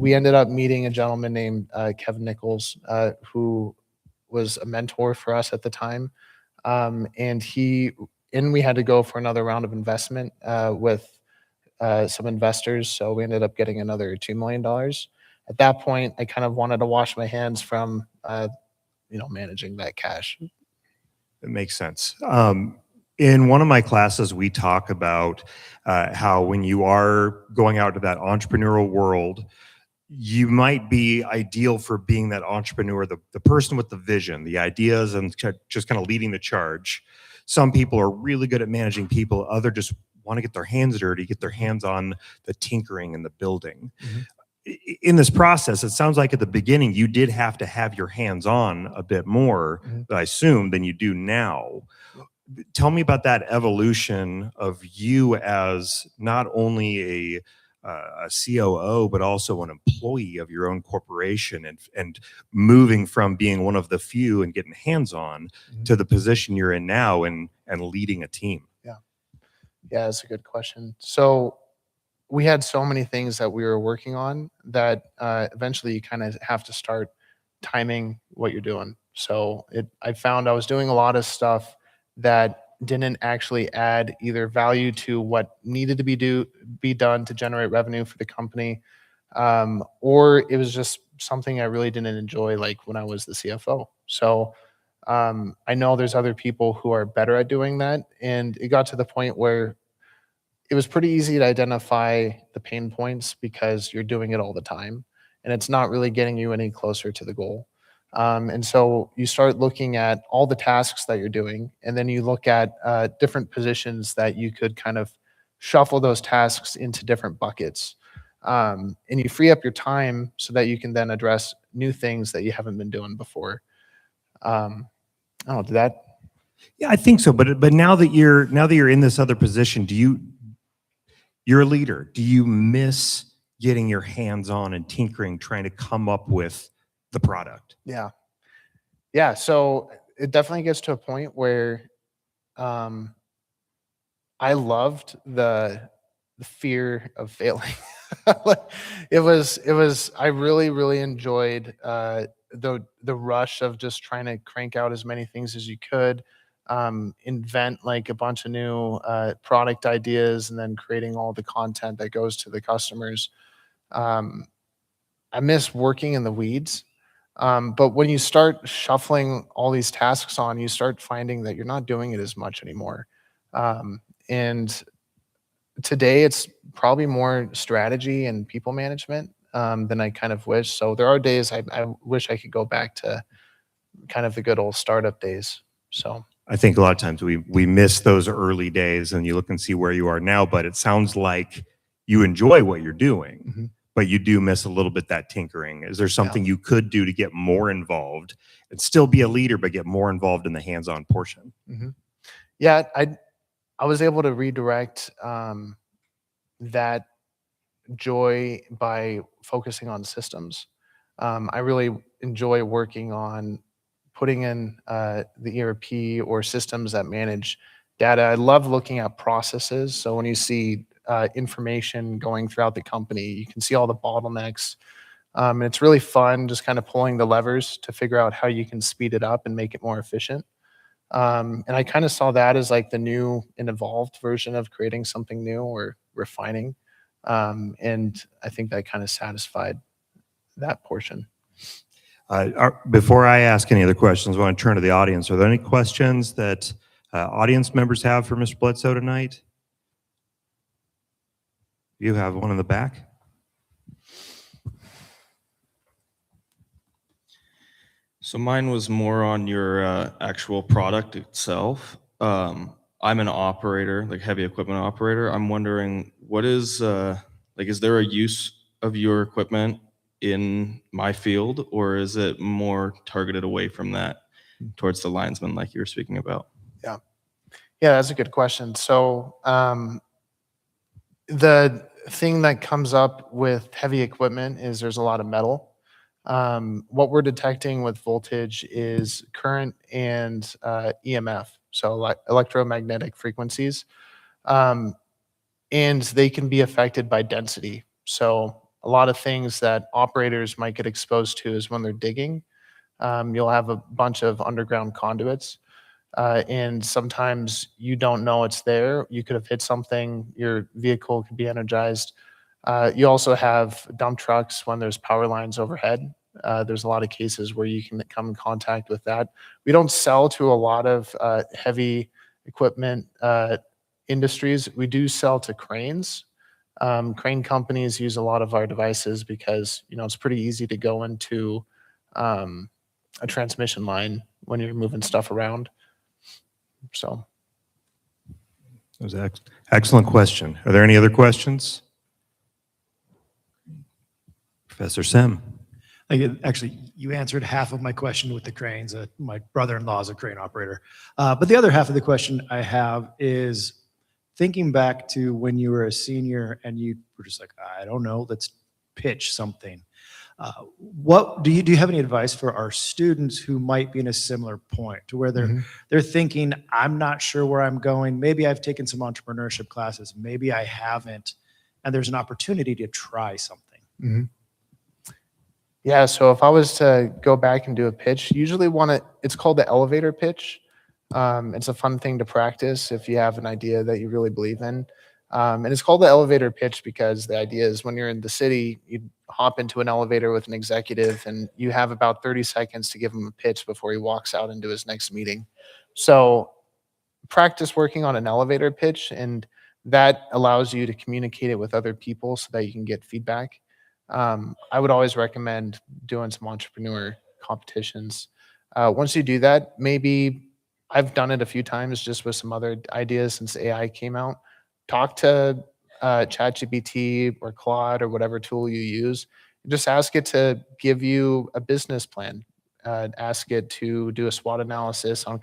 we ended up meeting a gentleman named Kevin Nichols, who was a mentor for us at the time. And we had to go for another round of investment with some investors. So we ended up getting another $2 million. At that point, I kind of wanted to wash my hands from, managing that cash. It makes sense. In one of my classes, we talk about how when you are going out to that entrepreneurial world, you might be ideal for being that entrepreneur, the person with the vision, the ideas, and just kind of leading the charge. Some people are really good at managing people. Others just want to get their hands dirty, get their hands on the tinkering and the building. Mm-hmm. In this process, it sounds like at the beginning, you did have to have your hands on a bit more, I assume, than you do now. Tell me about that evolution of you as not only a COO, but also an employee of your own corporation, and moving from being one of the few and getting hands-on to the position you're in now and leading a team. Yeah, that's a good question. So we had so many things that we were working on that eventually you kind of have to start timing what you're doing. So I found I was doing a lot of stuff that didn't actually add either value to what needed to be done to generate revenue for the company, or it was just something I really didn't enjoy, like when I was the CFO. So I know there's other people who are better at doing that. And it got to the point where it was pretty easy to identify the pain points because you're doing it all the time and it's not really getting you any closer to the goal. And so you start looking at all the tasks that you're doing, and then you look at different positions that you could kind of shuffle those tasks into different buckets. And you free up your time so that you can then address new things that you haven't been doing before. I don't know, did that? Yeah, I think so. But now that you're in this other position, you're a leader. Do you miss getting your hands on and tinkering, trying to come up with the product? Yeah. Yeah. So it definitely gets to a point where I loved the fear of failing. I really enjoyed the rush of just trying to crank out as many things as you could, invent like a bunch of new product ideas, and then creating all the content that goes to the customers. I miss working in the weeds. But when you start shuffling all these tasks on, you start finding that you're not doing it as much anymore. And today it's probably more strategy and people management than I kind of wish. So there are days I wish I could go back to kind of the good old startup days. So I think a lot of times we miss those early days, and you look and see where you are now, but it sounds like you enjoy what you're doing, but you do miss a little bit that tinkering. Is there something you could do to get more involved and still be a leader, but get more involved in the hands-on portion? Yeah, I was able to redirect that joy by focusing on systems. I really enjoy working on putting in the ERP or systems that manage data. I love looking at processes. So when you see information going throughout the company, you can see all the bottlenecks. And it's really fun just kind of pulling the levers to figure out how you can speed it up and make it more efficient. And I kind of saw that as like the new and evolved version of creating something new or refining. And I think that kind of satisfied that portion. Before I ask any other questions, I want to turn to the audience. Are there any questions that audience members have for Mr. Bledsoe tonight? You have one in the back. So mine was more on your actual product itself. I'm an operator, like heavy equipment operator. I'm wondering, what is is there a use of your equipment in my field, or is it more targeted away from that towards the linesman like you were speaking about? Yeah, that's a good question. So the thing that comes up with heavy equipment is there's a lot of metal. What we're detecting with voltage is current and EMF, so like electromagnetic frequencies, and they can be affected by density. So a lot of things that operators might get exposed to is when they're digging, you'll have a bunch of underground conduits, and sometimes you don't know it's there. You could have hit something, your vehicle could be energized. You also have dump trucks when there's power lines overhead. There's a lot of cases where you can come in contact with that. We don't sell to a lot of heavy equipment industries. We do sell to cranes. Crane companies use a lot of our devices because it's pretty easy to go into a transmission line when you're moving stuff around. So That was excellent question. Are there any other questions? Professor Sem. Actually, you answered half of my question with the cranes. My brother-in-law is a crane operator. But the other half of the question I have is thinking back to when you were a senior and you were just like, I don't know, let's pitch something. What do you have any advice for our students who might be in a similar point to where they're thinking, I'm not sure where I'm going. Maybe I've taken some entrepreneurship classes. Maybe I haven't. And there's an opportunity to try something. Yeah, so if I was to go back and do a pitch, usually it's called the elevator pitch. It's a fun thing to practice if you have an idea that you really believe in. And it's called the elevator pitch because the idea is when you're in the city, you hop into an elevator with an executive and you have about 30 seconds to give him a pitch before he walks out into his next meeting. So practice working on an elevator pitch, and that allows you to communicate it with other people so that you can get feedback. I would always recommend doing some entrepreneur competitions. Once you do that, maybe I've done it a few times just with some other ideas since AI came out. Talk to ChatGPT or Claude or whatever tool you use. Just ask it to give you a business plan. Ask it to do a SWOT analysis on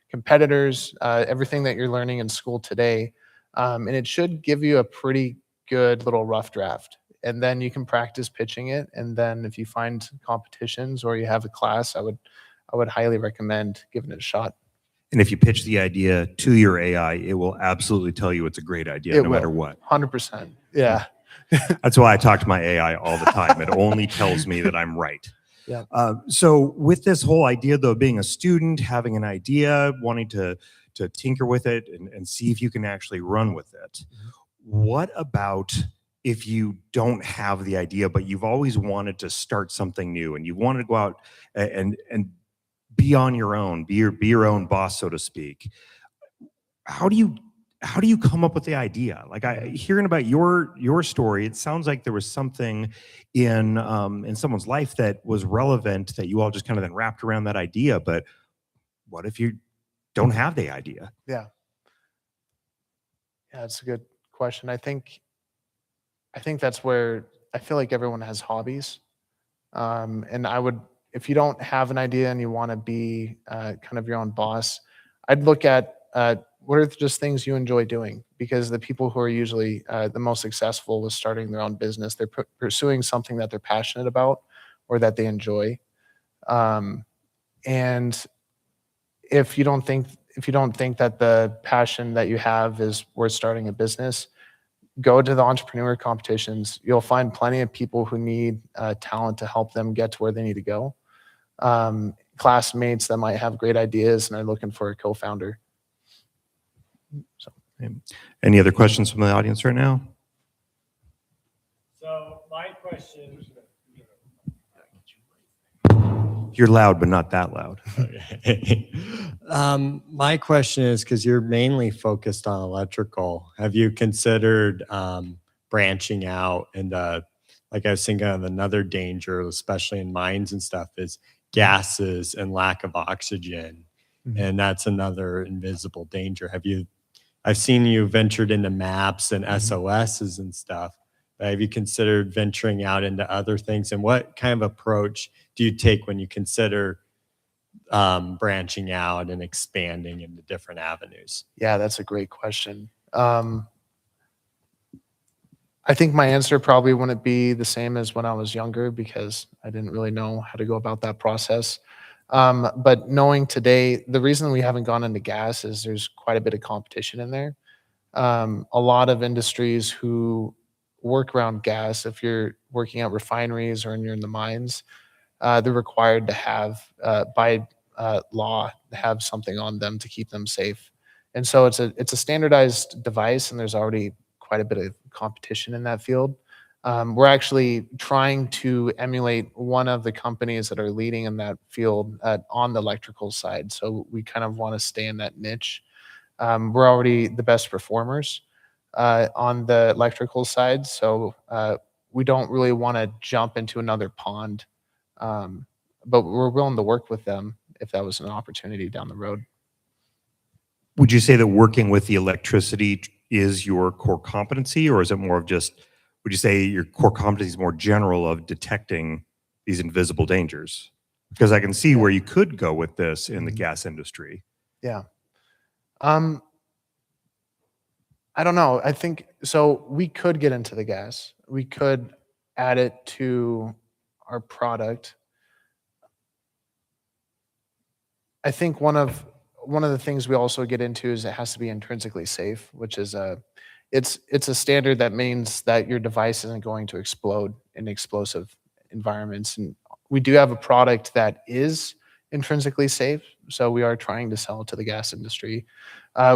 competitors, everything that you're learning in school today. And it should give you a pretty good little rough draft. And then you can practice pitching it. And then if you find competitions or you have a class, I would highly recommend giving it a shot. And if you pitch the idea to your AI, it will absolutely tell you it's a great idea, It no will. matter what. 100%. Yeah. That's why I talk to my AI all the time. It only tells me that I'm right. Yeah. So with this whole idea, though, being a student, having an idea, wanting to tinker with it and see if you can actually run with it, what about if you don't have the idea, but you've always wanted to start something new and you wanted to go out and be on your own, be your own boss, so to speak? How do you come up with the idea? Like, hearing about your story, it sounds like there was something in someone's life that was relevant that you all just kind of then wrapped around that idea. But what if you don't have the idea? Yeah, that's a good question. I think that's where I feel like everyone has hobbies. And if you don't have an idea and you want to be kind of your own boss, I'd look at what are just things you enjoy doing, because the people who are usually the most successful with starting their own business, they're pursuing something that they're passionate about or that they enjoy. And if you don't think that the passion that you have is worth starting a business, go to the entrepreneur competitions. You'll find plenty of people who need talent to help them get to where they need to go. Classmates that might have great ideas and are looking for a co-founder. So, any other questions from the audience right now? So my question. You're loud, but not that loud. Okay. My question is, because you're mainly focused on electrical, have you considered branching out? And like I was thinking of another danger, especially in mines and stuff, is gases and lack of oxygen. Mm-hmm. And that's another invisible danger. I've seen you ventured into maps and SOSs and stuff. Have you considered venturing out into other things? And what kind of approach do you take when you consider branching out and expanding into different avenues? Yeah, that's a great question. I think my answer probably wouldn't be the same as when I was younger, because I didn't really know how to go about that process. But knowing today, the reason we haven't gone into gas is there's quite a bit of competition in there. A lot of industries who work around gas, if you're working at refineries or you're in the mines, they're required to have, by law, have something on them to keep them safe. And so it's a standardized device, and there's already quite a bit of competition in that field. We're actually trying to emulate one of the companies that are leading in that field on the electrical side. So we kind of want to stay in that niche. We're already the best performers on the electrical side, so we don't really want to jump into another pond, but we're willing to work with them if that was an opportunity down the road. Would you say that working with the electricity is your core competency, or is it more of just, would you say your core competency is more general of detecting these invisible dangers? Because I can see where you could go with this in the gas industry. Yeah. I don't know. I think so. We could get into the gas. We could add it to our product. I think one of the things we also get into is it has to be intrinsically safe, which is it's a standard that means that your device isn't going to explode in explosive environments. And we do have a product that is intrinsically safe. So we are trying to sell to the gas industry.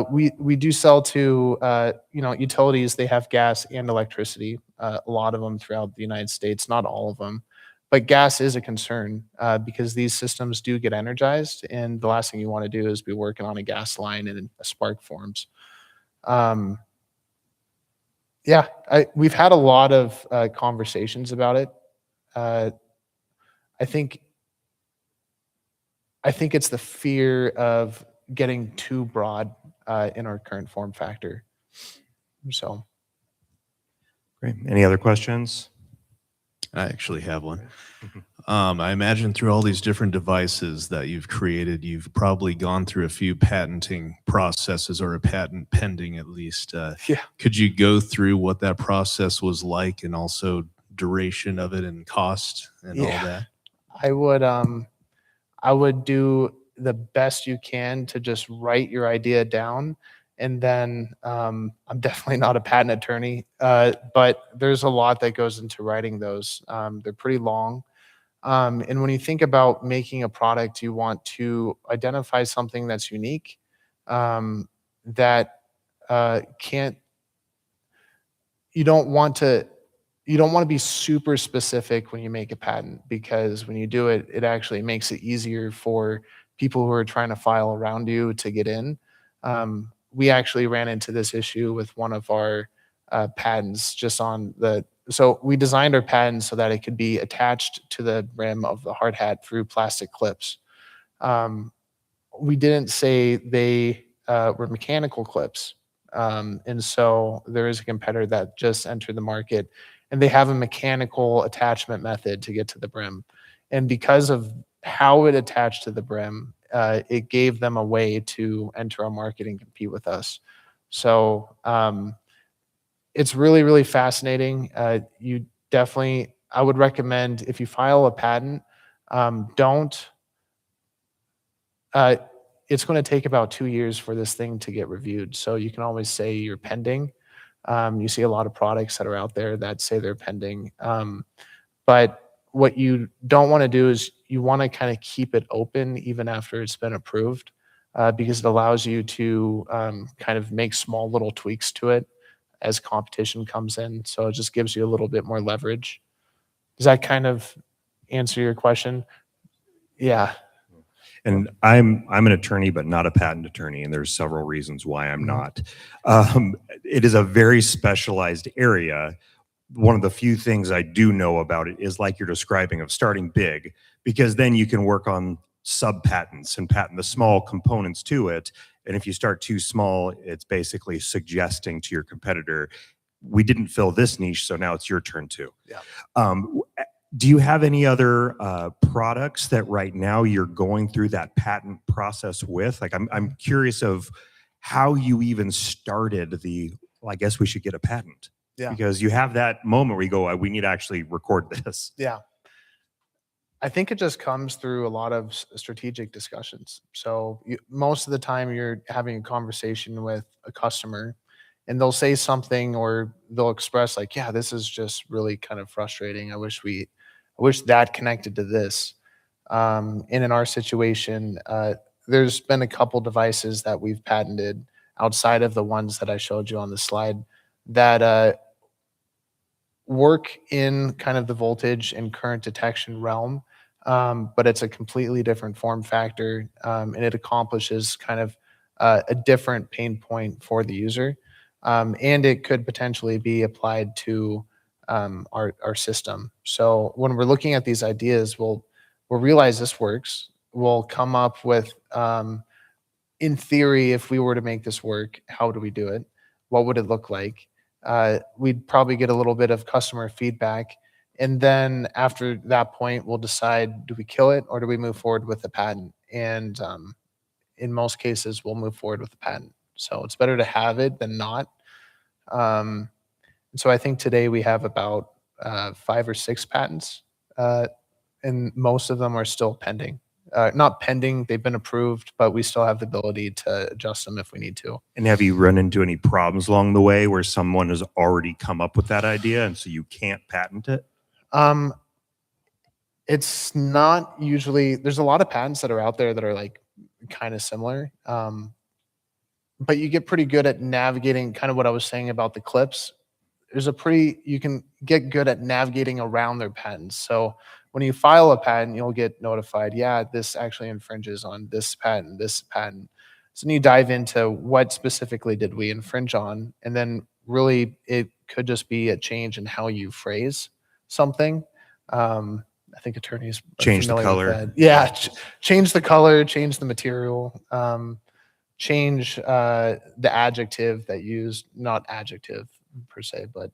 We do sell to utilities. They have gas and electricity. A lot of them throughout the United States, not all of them. But gas is a concern because these systems do get energized, and the last thing you want to do is be working on a gas line and a spark forms. We've had a lot of conversations about it. I think it's the fear of getting too broad in our current form factor. So, Great. Any other questions? I actually have one. I imagine through all these different devices that you've created, you've probably gone through a few patenting processes, or a patent pending at least. Yeah. Could you go through what that process was like, and also duration of it and cost and all that? I would do the best you can to just write your idea down. And then I'm definitely not a patent attorney, but there's a lot that goes into writing those. They're pretty long. And when you think about making a product, you want to identify something that's unique, that you don't want to be super specific when you make a patent, because when you do it, it actually makes it easier for people who are trying to file around you to get in. We actually ran into this issue with one of our patents so we designed our patent so that it could be attached to the rim of the hard hat through plastic clips. We didn't say they were mechanical clips. And so there is a competitor that just entered the market, and they have a mechanical attachment method to get to the brim. And because of how it attached to the brim, it gave them a way to enter our market and compete with us. So it's really, really fascinating. I would recommend, if you file a patent, it's going to take about 2 years for this thing to get reviewed. So you can always say you're pending. You see a lot of products that are out there that say they're pending. But what you don't want to do is you want to kind of keep it open even after it's been approved, because it allows you to kind of make small little tweaks to it as competition comes in. So it just gives you a little bit more leverage. Does that kind of answer your question? Yeah. And I'm an attorney, but not a patent attorney, and there's several reasons why I'm not. It is a very specialized area. One of the few things I do know about it is, like you're describing, of starting big, because then you can work on sub-patents and patent the small components to it. And if you start too small, it's basically suggesting to your competitor, we didn't fill this niche, so now it's your turn too. Yeah. Do you have any other products that right now you're going through that patent process with? Like, I'm curious of how you even started I guess we should get a patent. Yeah. Because you have that moment where you go, we need to actually record this. Yeah. I think it just comes through a lot of strategic discussions. So most of the time you're having a conversation with a customer, and they'll say something, or they'll express like, yeah, this is just really kind of frustrating. I wish that connected to this. And in our situation, there's been a couple devices that we've patented outside of the ones that I showed you on the slide that work in kind of the voltage and current detection realm, but it's a completely different form factor, and it accomplishes kind of a different pain point for the user. And it could potentially be applied to our system. So when we're looking at these ideas, we'll realize this works. We'll come up with, in theory, if we were to make this work, how do we do it? What would it look like? We'd probably get a little bit of customer feedback. And then after that point, we'll decide, do we kill it or do we move forward with the patent? And in most cases, we'll move forward with the patent. So it's better to have it than not. So I think today we have about 5 or 6 patents, and most of them are still pending. Not pending, they've been approved, but we still have the ability to adjust them if we need to. And have you run into any problems along the way where someone has already come up with that idea and so you can't patent it? It's not usually, there's a lot of patents that are out there that are like, kind of similar. But you get pretty good at navigating, kind of what I was saying about the clips. You can get good at navigating around their patents. So when you file a patent, you'll get notified, yeah, this actually infringes on this patent, this patent. So then you dive into what specifically did we infringe on, and then really it could just be a change in how you phrase something. I think attorneys are Change the familiar with color. that. Yeah, change the color, change the material, change the adjective that used, not adjective per se, but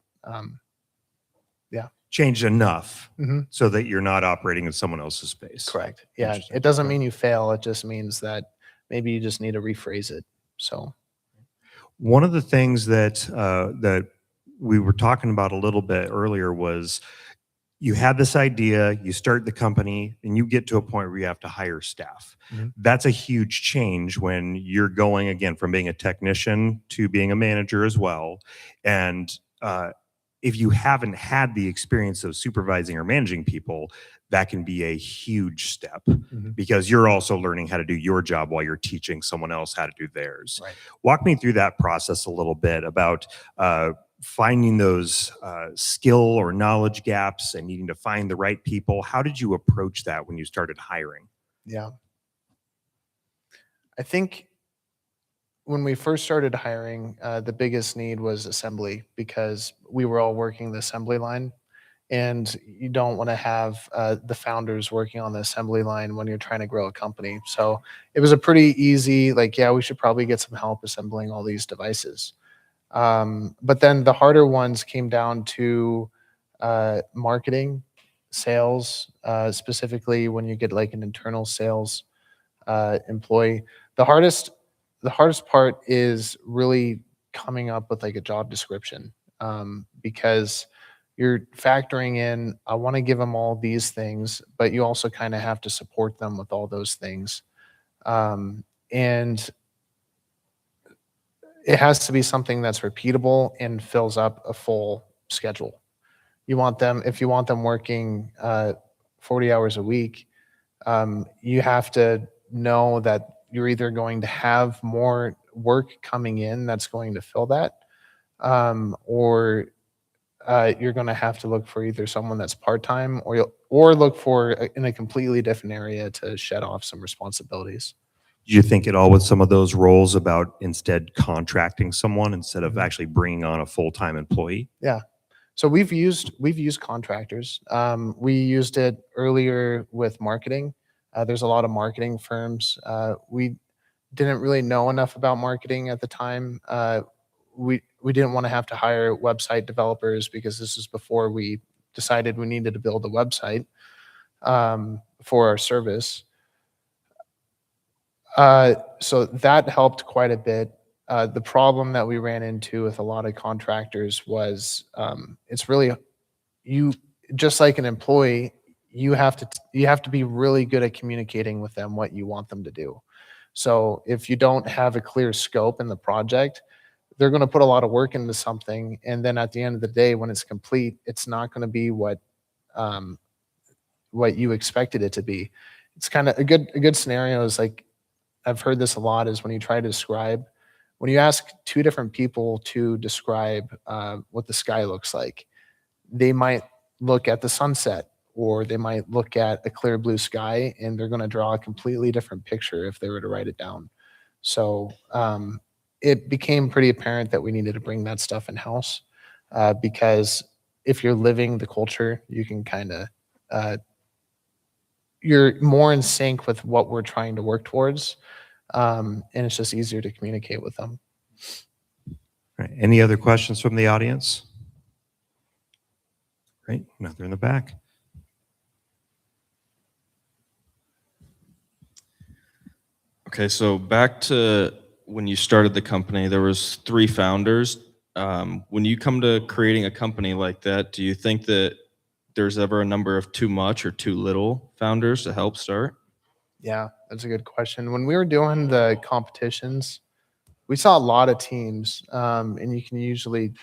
Changed enough Mhm. so that you're not operating in someone else's space. correct. Yeah, Interesting. it doesn't mean you fail. It just means that maybe you just need to rephrase it. So One of the things that we were talking about a little bit earlier was you had this idea, you start the company, and you get to a point where you have to hire staff. Mhm. That's a huge change when you're going again from being a technician to being a manager as well. And if you haven't had the experience of supervising or managing people, that can be a huge step Mhm. because you're also learning how to do your job while you're teaching someone else how to do theirs. Right. Walk me through that process a little bit about finding those skill or knowledge gaps and needing to find the right people. How did you approach that when you started hiring? yeah, I think when we first started hiring, the biggest need was assembly because we were all working the assembly line. And you don't want to have the founders working on the assembly line when you're trying to grow a company. So it was a pretty easy, like, yeah, we should probably get some help assembling all these devices. But then the harder ones came down to marketing, sales, specifically when you get like an internal sales employee. The hardest part is really coming up with like a job description, because you're factoring in, I want to give them all these things, but you also kind of have to support them with all those things. And it has to be something that's repeatable and fills up a full schedule. If you want them working 40 hours a week, you have to know that you're either going to have more work coming in that's going to fill that, or you're going to have to look for either someone that's part-time or look for in a completely different area to shed off some responsibilities. Did you think at all with some of those roles about instead contracting someone instead of actually bringing on a full-time employee? Yeah. So we've used contractors. We used it earlier with marketing. There's a lot of marketing firms. We didn't really know enough about marketing at the time. We didn't want to have to hire website developers because this is before we decided we needed to build a website for our service. So that helped quite a bit. The problem that we ran into with a lot of contractors was it's really just like an employee, you have to be really good at communicating with them what you want them to do. So if you don't have a clear scope in the project, they're going to put a lot of work into something, and then at the end of the day, when it's complete, it's not going to be what you expected it to be. It's kind of a good scenario is like, I've heard this a lot, is when you try to describe, when you ask two different people to describe what the sky looks like, they might look at the sunset or they might look at a clear blue sky, and they're going to draw a completely different picture if they were to write it down. So it became pretty apparent that we needed to bring that stuff in-house, because if you're living the culture, you can kind of you're more in sync with what we're trying to work towards, and it's just easier to communicate with them. Right. Any other questions from the audience? Great. Another in the back. Okay, so back to when you started the company, there was 3 founders. When you come to creating a company like that, do you think that there's ever a number of too much or too little founders to help start? Yeah, that's a good question. When we were doing the competitions, we saw a lot of teams, and you can usually,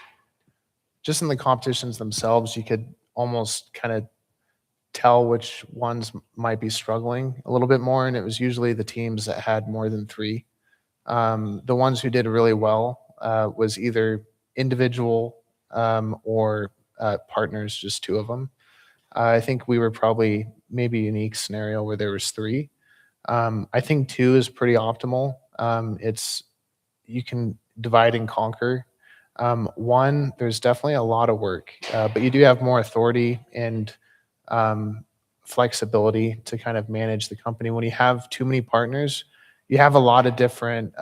just in the competitions themselves, you could almost kind of tell which ones might be struggling a little bit more, and it was usually the teams that had more than 3. The ones who did really well was either individual or partners, just 2 of them. I think we were probably maybe a unique scenario where there was 3. I think 2 is pretty optimal. It's you can divide and conquer. 1, there's definitely a lot of work, but you do have more authority and flexibility to kind of manage the company. When you have too many partners, you have a lot of different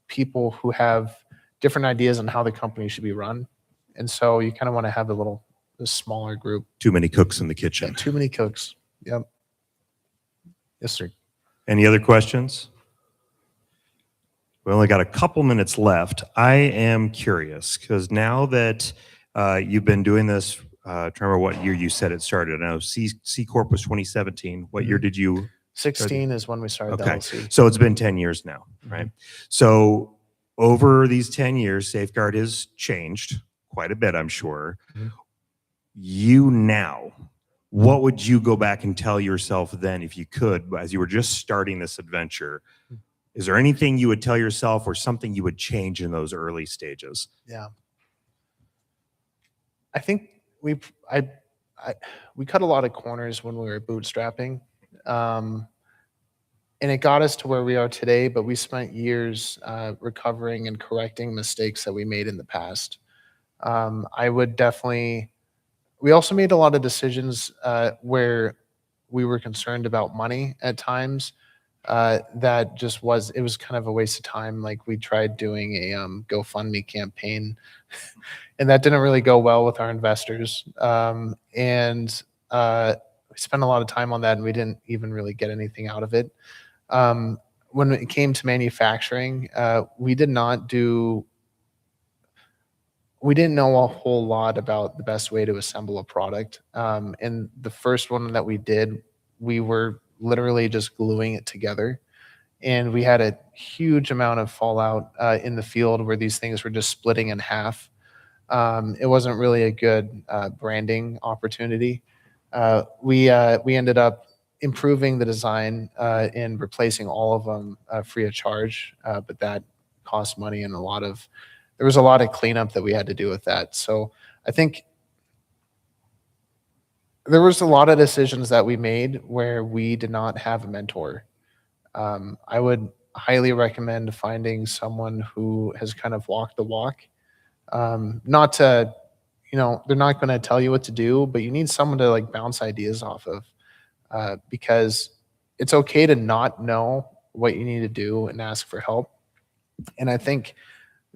people who have different ideas on how the company should be run. And so you kind of want to have a smaller group. Too many cooks in the Yeah, kitchen. too many cooks. Yep. Yes, sir. Any other questions? We only got a couple minutes left. I am curious because now that you've been doing this, trying to remember what year you said it started. I know C Corp was 2017. What year did you? 16 is when we started the Okay, LLC. so it's been 10 years now, right? So over these 10 years, Safeguard has changed quite a bit, I'm sure. You now, what would you go back and tell yourself then if you could, as you were just starting this adventure? Is there anything you would tell yourself or something you would change in those early stages? Yeah. I think we cut a lot of corners when we were bootstrapping. And it got us to where we are today, but we spent years recovering and correcting mistakes that we made in the past. I would definitely, we also made a lot of decisions where we were concerned about money at times. That just was, it was kind of a waste of time. Like we tried doing a GoFundMe campaign and that didn't really go well with our investors. And we spent a lot of time on that and we didn't even really get anything out of it. When it came to manufacturing, we didn't know a whole lot about the best way to assemble a product. And the first one that we did, we were literally just gluing it together. And we had a huge amount of fallout in the field where these things were just splitting in half. It wasn't really a good branding opportunity. We ended up improving the design and replacing all of them free of charge, but that cost money and there was a lot of cleanup that we had to do with that. So I think there was a lot of decisions that we made where we did not have a mentor. I would highly recommend finding someone who has kind of walked the walk. Not to, they're not going to tell you what to do, but you need someone to like bounce ideas off of, because it's okay to not know what you need to do and ask for help. And I think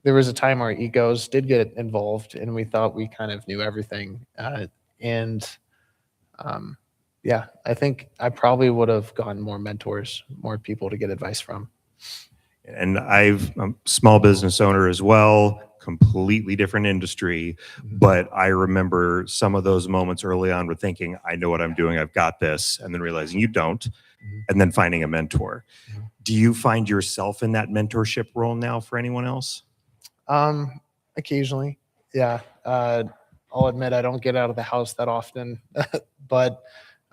there was a time our egos did get involved and we thought we kind of knew everything. Yeah, I think I probably would have gotten more mentors, more people to get advice from. And I'm a small business owner as well, completely different industry. But I remember some of those moments early on with thinking, I know what I'm doing, I've got this, and then realizing you don't, and then finding a mentor. Do you find yourself in that mentorship role now for anyone else? Occasionally, yeah. I'll admit I don't get out of the house that often, but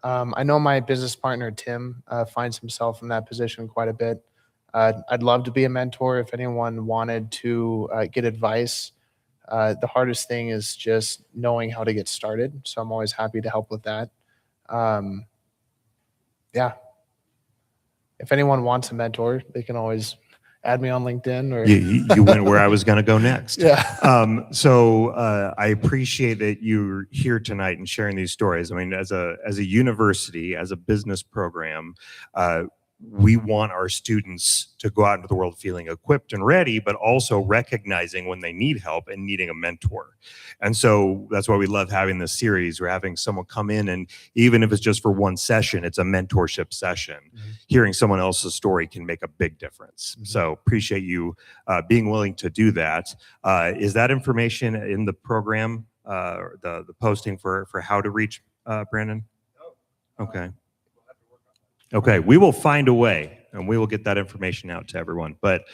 I know my business partner, Tim, finds himself in that position quite a bit. I'd love to be a mentor if anyone wanted to get advice. The hardest thing is just knowing how to get started. So I'm always happy to help with that. Yeah. If anyone wants a mentor, they can always add me on LinkedIn or You went where I was going to go next. Yeah. So I appreciate that you're here tonight and sharing these stories. I mean, as a university, as a business program, we want our students to go out into the world feeling equipped and ready, but also recognizing when they need help and needing a mentor. And so that's why we love having this series. We're having someone come in, and even if it's just for one session, it's a mentorship session. Hearing someone else's story can make a big difference. So appreciate you being willing to do that. Is that information in the program, the posting for how to reach Brandon? Okay. Okay, we will find a way. and we will get that information out to everyone. But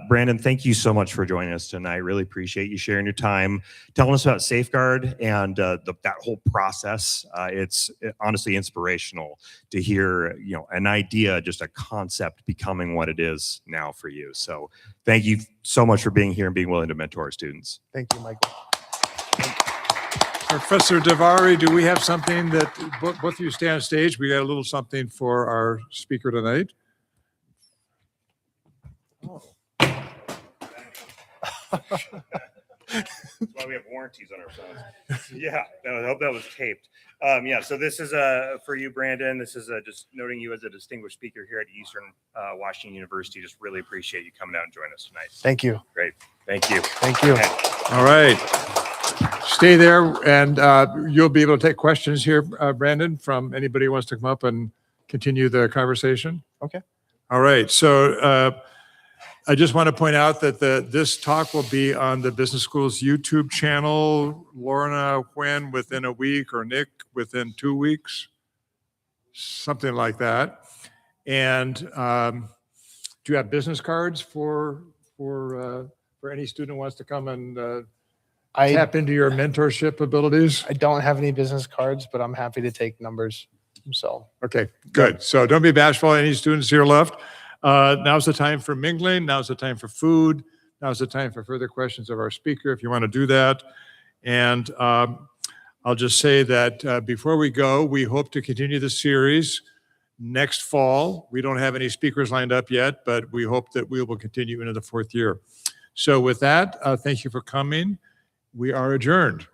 Brandon, thank you so much for joining us tonight. Really appreciate you sharing your time, telling us about Safeguard and that whole process. It's honestly inspirational to hear, an idea, just a concept becoming what it is now for you. So thank you so much for being here and being willing to mentor our students. Thank you, Michael. Professor Davari, do we have something that both of you stay on stage? We got a little something for our speaker tonight. That's why we have warranties on our phones. Yeah, I hope that was taped. So this is for you, Brandon. This is just noting you as a distinguished speaker here at Eastern Washington University. Just really appreciate you coming out and joining us tonight. Thank you. Great. Thank you. Thank you. All right. Stay there, and you'll be able to take questions here, Brandon, from anybody who wants to come up and continue the conversation. Okay. All right. So I just want to point out that this talk will be on the Business School's YouTube channel. Lorna, when? Within a week, or Nick, within 2 weeks? Something like that. And do you have business cards for any student who wants to come and tap into your mentorship abilities? I don't have any business cards, but I'm happy to take numbers. So, Okay, good. So don't be bashful. Any students here left? Now's the time for mingling. Now's the time for food. Now's the time for further questions of our speaker, if you want to do that. And I'll just say that before we go, we hope to continue the series next fall. We don't have any speakers lined up yet, but we hope that we will continue into the 4th year. So with that, thank you for coming. We are adjourned.